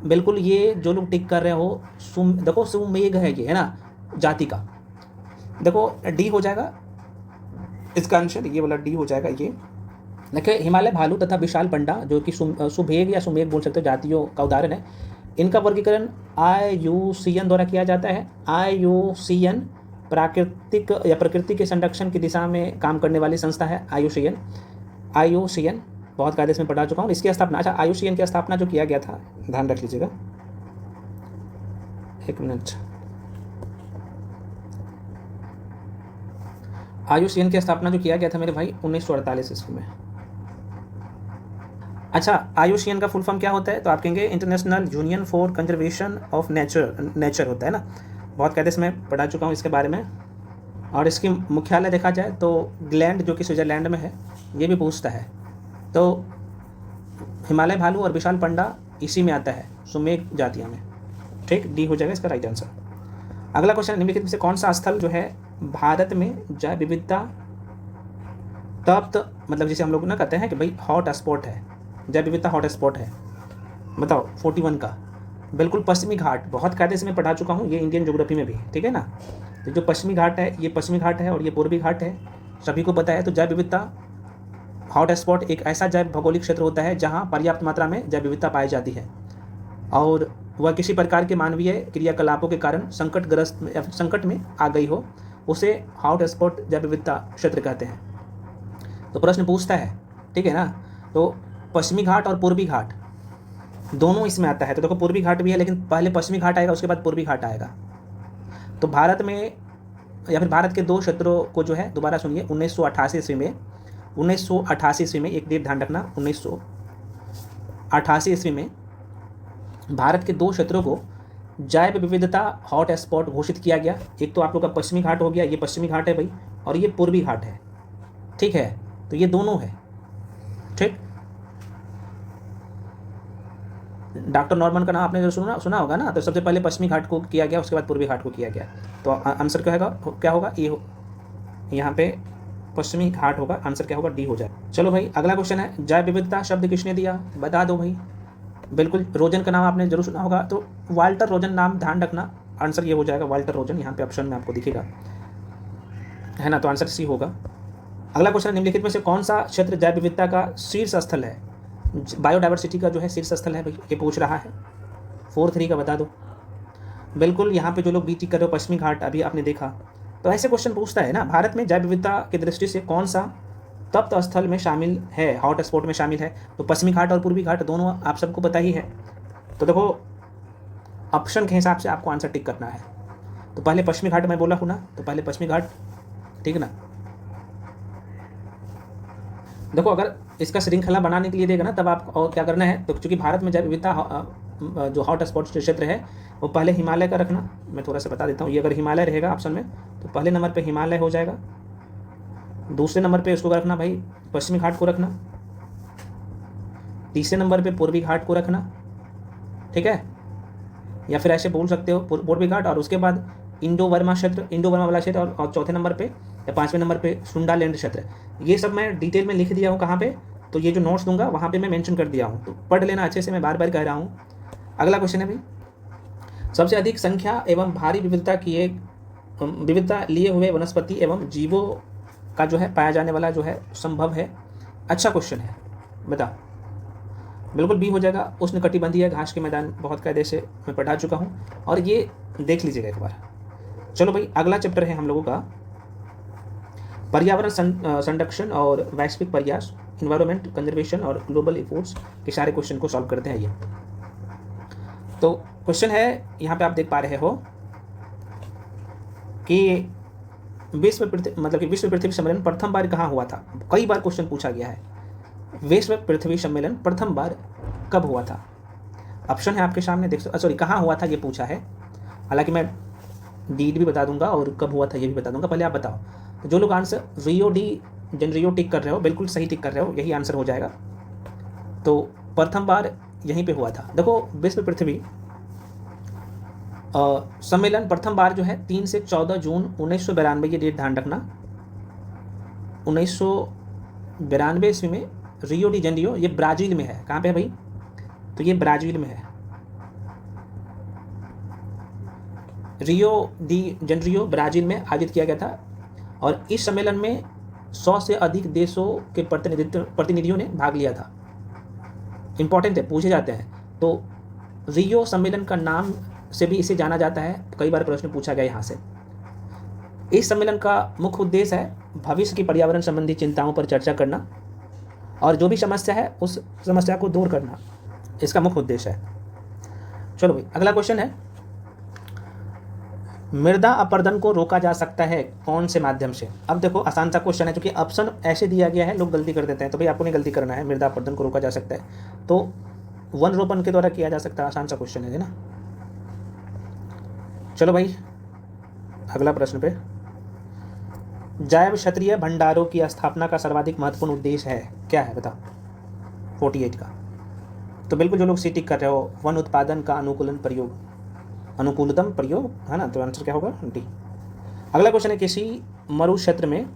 बिल्कुल ये जो लोग टिक कर रहे हो, देखो सुमेघ है ये, है ना, जाति का, देखो डी हो जाएगा इसका आंसर, ये वाला डी हो जाएगा। ये देखिए, हिमालय भालू तथा विशाल पंडा जो कि सुभेग या सुमेघ बोल सकते हो जातियों का उदाहरण है। इनका वर्गीकरण IUCN द्वारा किया जाता है। IUCN प्राकृतिक या प्रकृति के संरक्षण की दिशा में काम करने वाली संस्था है। IUCN बहुत कायदे से मैं पढ़ा चुका हूँ। इसकी स्थापना, अच्छा, IUCN की स्थापना जो किया गया था, ध्यान रख लीजिएगा, एक मिनट, IUCN की स्थापना जो किया गया था मेरे भाई 1948 ईस्वी में। अच्छा, IUCN का फुल फॉर्म क्या होता है, तो आप कहेंगे international union for conservation of nature होता है ना, बहुत कायदे से मैं पढ़ा चुका हूँ इसके बारे में। और इसकी मुख्यालय देखा जाए तो ग्लैंड जो कि स्विट्जरलैंड में है, ये भी पूछता है। तो हिमालय भालू और विशाल पंडा इसी में आता है, सुमेघ जातियों में, ठीक, डी हो जाएगा इसका राइट आंसर। अगला क्वेश्चन, निम्नलिखित में से कौन सा स्थल जो है भारत में जैव विविधता तप्त, मतलब जिसे हम लोग ना कहते हैं कि भाई हॉट स्पॉट है, जैव विविधता हॉट स्पॉट है, बताओ 41 का, बिल्कुल पश्चिमी घाट, बहुत कायदे से मैं पढ़ा चुका हूँ ये इंडियन ज्योग्राफी में भी, ठीक है ना। तो जो पश्चिमी घाट है, ये पश्चिमी घाट है, और ये पूर्वी घाट है, सभी को पता है। तो जैव विविधता हॉट स्पॉट एक ऐसा जैव भौगोलिक क्षेत्र होता है जहाँ पर्याप्त मात्रा में जैव विविधता पाई जाती है और वह किसी प्रकार के मानवीय क्रियाकलापों के कारण संकटग्रस्त या फिर संकट में आ गई हो, उसे हॉट स्पॉट जैव विविधता क्षेत्र कहते हैं। तो प्रश्न पूछता है, ठीक है ना, तो पश्चिमी घाट और पूर्वी घाट दोनों इसमें आता है। तो देखो पूर्वी घाट भी है, लेकिन पहले पश्चिमी घाट आएगा, उसके बाद पूर्वी घाट आएगा। तो भारत में या फिर भारत के दो क्षेत्रों को जो है, दोबारा सुनिए, 1988 ईस्वी में एक डेट ध्यान रखना, 1988 ईस्वी में भारत के दो क्षेत्रों को जैव विविधता हॉट स्पॉट घोषित किया गया। एक तो आप लोग का पश्चिमी घाट हो गया, ये पश्चिमी घाट है भाई, और ये पूर्वी घाट है, ठीक है। तो ये दोनों है, ठीक। डॉक्टर नॉर्मन का नाम आपने जो सुना होगा ना, तो सबसे पहले पश्चिमी घाट को किया गया, उसके बाद पूर्वी घाट को किया गया। तो आंसर क्या होगा ये यहाँ पे पश्चिमी घाट होगा, आंसर क्या होगा, डी हो जाए। चलो भाई अगला क्वेश्चन है, जैव विविधता शब्द किसने दिया, बता दो भाई। बिल्कुल, रोजन का नाम आपने जरूर सुना होगा, तो वाल्टर रोजन नाम ध्यान रखना, आंसर ये हो जाएगा वाल्टर रोजन, यहाँ पे ऑप्शन में आपको दिखेगा, है ना। तो आंसर सी होगा। अगला क्वेश्चन, निम्नलिखित में से कौन सा क्षेत्र जैव विविधता का शीर्ष स्थल है, बायोडाइवर्सिटी का जो है शीर्ष स्थल है भाई, ये पूछ रहा है। 4-3 का बता दो। बिल्कुल, यहाँ पे जो लोग बी टिक कर रहे हो, पश्चिमी घाट अभी आपने देखा। तो ऐसे क्वेश्चन पूछता है ना, भारत में जैव विविधता की दृष्टि से कौन सा तप्त स्थल में शामिल है, हॉट स्पॉट में शामिल है। तो पश्चिमी घाट और पूर्वी घाट दोनों आप सबको पता ही है। तो देखो ऑप्शन के हिसाब से आपको आंसर टिक करना है। तो पहले पश्चिमी घाट मैं बोला हूँ ना, तो पहले पश्चिमी घाट, ठीक है ना। देखो अगर इसका श्रृंखला बनाने के लिए देगा ना, तब आप और क्या करना है, तो चूंकि भारत में जैव विविधता जो हॉट स्पॉट क्षेत्र है वो पहले हिमालय का रखना। मैं थोड़ा सा बता देता हूँ, ये अगर हिमालय रहेगा ऑप्शन में, तो पहले नंबर पे हिमालय हो जाएगा। दूसरे नंबर पे उसको रखना भाई पश्चिमी घाट को रखना। तीसरे नंबर पे पूर्वी घाट को रखना, ठीक है, या फिर ऐसे बोल सकते हो पूर्वी घाट, और उसके बाद इंडो वर्मा वाला क्षेत्र, और चौथे नंबर पे या पांचवें नंबर पे सुंडालैंड क्षेत्र। ये सब मैं डिटेल में लिख दिया हूँ कहाँ पे, तो ये जो नोट्स दूंगा वहाँ पे मैं मेंशन कर दिया हूँ, तो पढ़ लेना अच्छे से, मैं बार बार कह रहा हूँ। अगला क्वेश्चन है भाई, सबसे अधिक संख्या एवं भारी विविधता लिए हुए वनस्पति एवं जीवों का जो है पाया जाने वाला जो है संभव है। अच्छा क्वेश्चन है, बता। बिल्कुल बी हो जाएगा, उष्णकटिबंधीय घास के मैदान, बहुत कायदे से मैं पढ़ा चुका हूँ, और ये देख लीजिएगा एक बार। चलो भाई अगला चैप्टर है हम लोगों का पर्यावरण संरक्षण और वैश्विक प्रयास, इन्वायरमेंट कंजर्वेशन और ग्लोबल एफर्ट्स के सारे क्वेश्चन को सॉल्व करते हैं ये। तो क्वेश्चन है यहाँ पे आप देख पा रहे हो कि विश्व पृथ्वी सम्मेलन प्रथम बार कहाँ हुआ था। कई बार क्वेश्चन पूछा गया है, विश्व पृथ्वी सम्मेलन प्रथम बार कब हुआ था। ऑप्शन है आपके सामने, देख सॉरी कहाँ हुआ था ये पूछा है, हालांकि मैं डेट भी बता दूंगा और कब हुआ था ये भी बता दूंगा। पहले आप बताओ, तो जो लोग आंसर रियो टिक कर रहे हो, बिल्कुल सही टिक कर रहे हो, यही आंसर हो जाएगा। तो प्रथम बार यहीं पे हुआ था। देखो विश्व पृथ्वी सम्मेलन प्रथम बार जो है 3 से 14 जून 1992, ये डेट ध्यान रखना, 1992 ईस्वी में रियो डी जेनेरियो, ये ब्राजील में है। कहाँ पे है भाई, तो ये ब्राजील में है, रियो डी जेनेरियो ब्राजील में आयोजित किया गया था। और इस सम्मेलन में 100 से अधिक देशों के प्रतिनिधियों ने भाग लिया था। इंपॉर्टेंट है, पूछे जाते हैं। तो रियो सम्मेलन का नाम से भी इसे जाना जाता है, कई बार प्रश्न पूछा गया यहाँ से। इस सम्मेलन का मुख्य उद्देश्य है भविष्य की पर्यावरण संबंधी चिंताओं पर चर्चा करना, और जो भी समस्या है उस समस्या को दूर करना, इसका मुख्य उद्देश्य है। चलो भाई अगला क्वेश्चन है, मृदा अपरदन को रोका जा सकता है कौन से माध्यम से। अब देखो आसान सा क्वेश्चन है, क्योंकि ऑप्शन ऐसे दिया गया है, लोग गलती कर देते हैं, तो भाई आपको नहीं गलती करना है। मृदा अपरदन को रोका जा सकता है तो वन रोपण के द्वारा किया जा सकता है, आसान सा क्वेश्चन है ना। चलो भाई अगला प्रश्न पे, जैव क्षत्रिय भंडारों की स्थापना का सर्वाधिक महत्वपूर्ण उद्देश्य है, क्या है बता। 48 का। तो बिल्कुल जो लोग सी टिक कर रहे हो, वन उत्पादन का अनुकूलतम प्रयोग है ना, तो आंसर क्या होगा, डी। अगला क्वेश्चन है, किसी मरु क्षेत्र में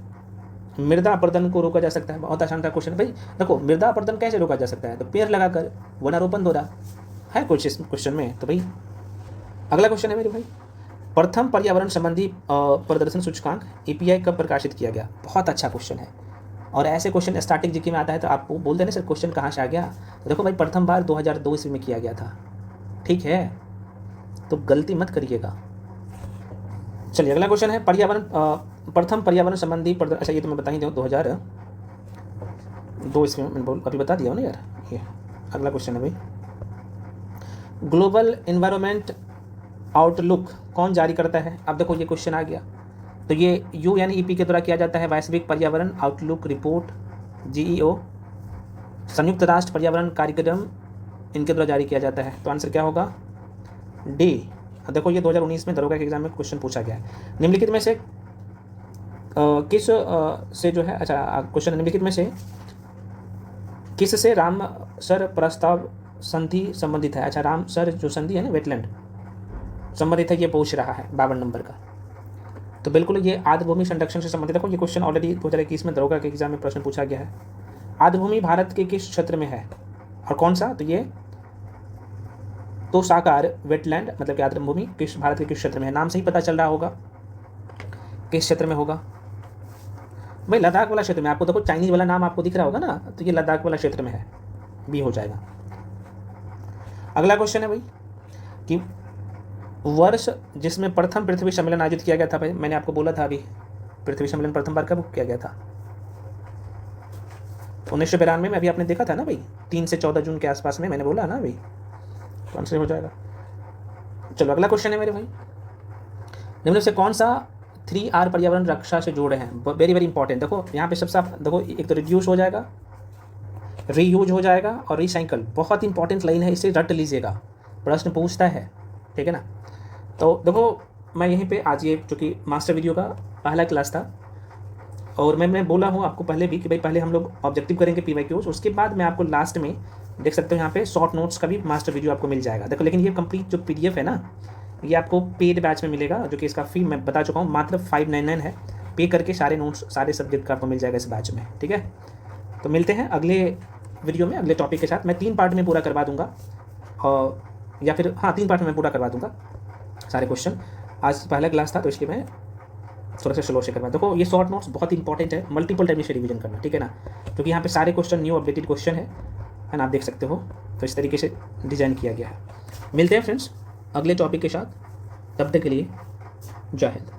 मृदा अपरदन को रोका जा सकता है। बहुत आसान सा क्वेश्चन भाई। देखो मृदा अपरदन कैसे रोका जा सकता है, तो पेड़ लगाकर, वनारोपण द्वारा, है कुछ इस क्वेश्चन में। तो भाई अगला क्वेश्चन है मेरे भाई, प्रथम पर्यावरण संबंधी प्रदर्शन सूचकांक EPI कब प्रकाशित किया गया। बहुत अच्छा क्वेश्चन है। और ऐसे क्वेश्चन स्टैटिक जीके में आता है तो आपको बोल देना सर क्वेश्चन कहाँ से आ गया, तो देखो भाई प्रथम बार 2002 ईस्वी में किया गया था, ठीक है, तो गलती मत करिएगा। चलिए अगला क्वेश्चन है पर्यावरण, प्रथम पर्यावरण संबंधी अच्छा ये तो मैं बता ही दूँ 2002 ईस्वी में, मैंने अभी बता दिया हो ना यार। ये अगला क्वेश्चन है भाई, ग्लोबल इन्वायरमेंट आउटलुक कौन जारी करता है। अब देखो ये क्वेश्चन आ गया, तो ये UNEP के द्वारा किया जाता है, वैश्विक पर्यावरण आउटलुक रिपोर्ट, GEO, संयुक्त राष्ट्र पर्यावरण कार्यक्रम, इनके द्वारा जारी किया जाता है। तो आंसर क्या होगा, डी। देखो ये 2019 में दरोगा के एग्जाम में क्वेश्चन पूछा गया है। निम्नलिखित में से किस से जो है, अच्छा क्वेश्चन निम्नलिखित में से किस से रामसर प्रस्ताव संधि संबंधित है। अच्छा रामसर जो संधि है ना, वेटलैंड संबंधित है, ये पूछ रहा है 52 नंबर का। तो बिल्कुल ये आर्द्रभूमि संरक्षण से संबंधित। देखो ये क्वेश्चन ऑलरेडी 2021 में दरोगा के एग्जाम में प्रश्न पूछा गया है। आर्द्रभूमि भारत के किस क्षेत्र में है और कौन सा, तो ये तो साकार वेटलैंड, मतलब कि आर्द्रभूमि किस भारत के किस क्षेत्र में है। नाम से ही पता चल रहा होगा किस क्षेत्र में होगा भाई, लद्दाख वाला क्षेत्र में। आपको देखो चाइनीज वाला नाम आपको दिख रहा होगा ना, तो ये लद्दाख वाला क्षेत्र में है, बी हो जाएगा। अगला क्वेश्चन है भाई कि वर्ष जिसमें प्रथम पृथ्वी सम्मेलन आयोजित किया गया था। भाई मैंने आपको बोला था अभी, पृथ्वी सम्मेलन प्रथम बार कब किया गया था, 1992 में। अभी आपने देखा था ना भाई, 3 से 14 जून के आसपास में, मैंने बोला ना भाई, तो आंसर हो जाएगा। चलो अगला क्वेश्चन है मेरे भाई, निम्न से कौन सा 3R पर्यावरण रक्षा से जोड़े हैं। Very very important. देखो यहाँ पे सबसे देखो, एक तो रिड्यूस हो जाएगा, रीयूज हो जाएगा और रिसाइकल। बहुत इंपॉर्टेंट लाइन है, इसे रट लीजिएगा, प्रश्न पूछता है, ठीक है ना। तो देखो मैं यहीं पे आज ये चूँकि मास्टर वीडियो का पहला क्लास था, और मैं बोला हूँ आपको पहले भी कि भाई पहले हम लोग ऑब्जेक्टिव करेंगे PYQs, उसके बाद मैं आपको लास्ट में देख सकते हो यहाँ पे शॉर्ट नोट्स का भी मास्टर वीडियो आपको मिल जाएगा। देखो लेकिन ये कंप्लीट जो PDF है ना, ये आपको पेड बैच में मिलेगा, जो कि इसका फी मैं बता चुका हूँ मात्र 599 है। पे करके सारे नोट्स सारे सब्जेक्ट का आपको मिल जाएगा इस बैच में, ठीक है। तो मिलते हैं अगले वीडियो में अगले टॉपिक के साथ। मैं 3 पार्ट में पूरा करवा दूंगा, और या फिर हाँ 3 पार्ट में पूरा करवा दूंगा सारे क्वेश्चन। आज पहला क्लास था तो इसलिए मैं थोड़ा सा स्लो से करवा। देखो ये शॉर्ट नोट्स बहुत इंपॉर्टेंट है, मल्टीपल टाइम से रिवीजन करना, ठीक है ना, क्योंकि यहाँ पे सारे क्वेश्चन न्यू अपडेटेड क्वेश्चन है ना, आप देख सकते हो। तो इस तरीके से डिज़ाइन किया गया है। मिलते हैं फ्रेंड्स अगले टॉपिक के साथ, तब तक के लिए जय हिंद।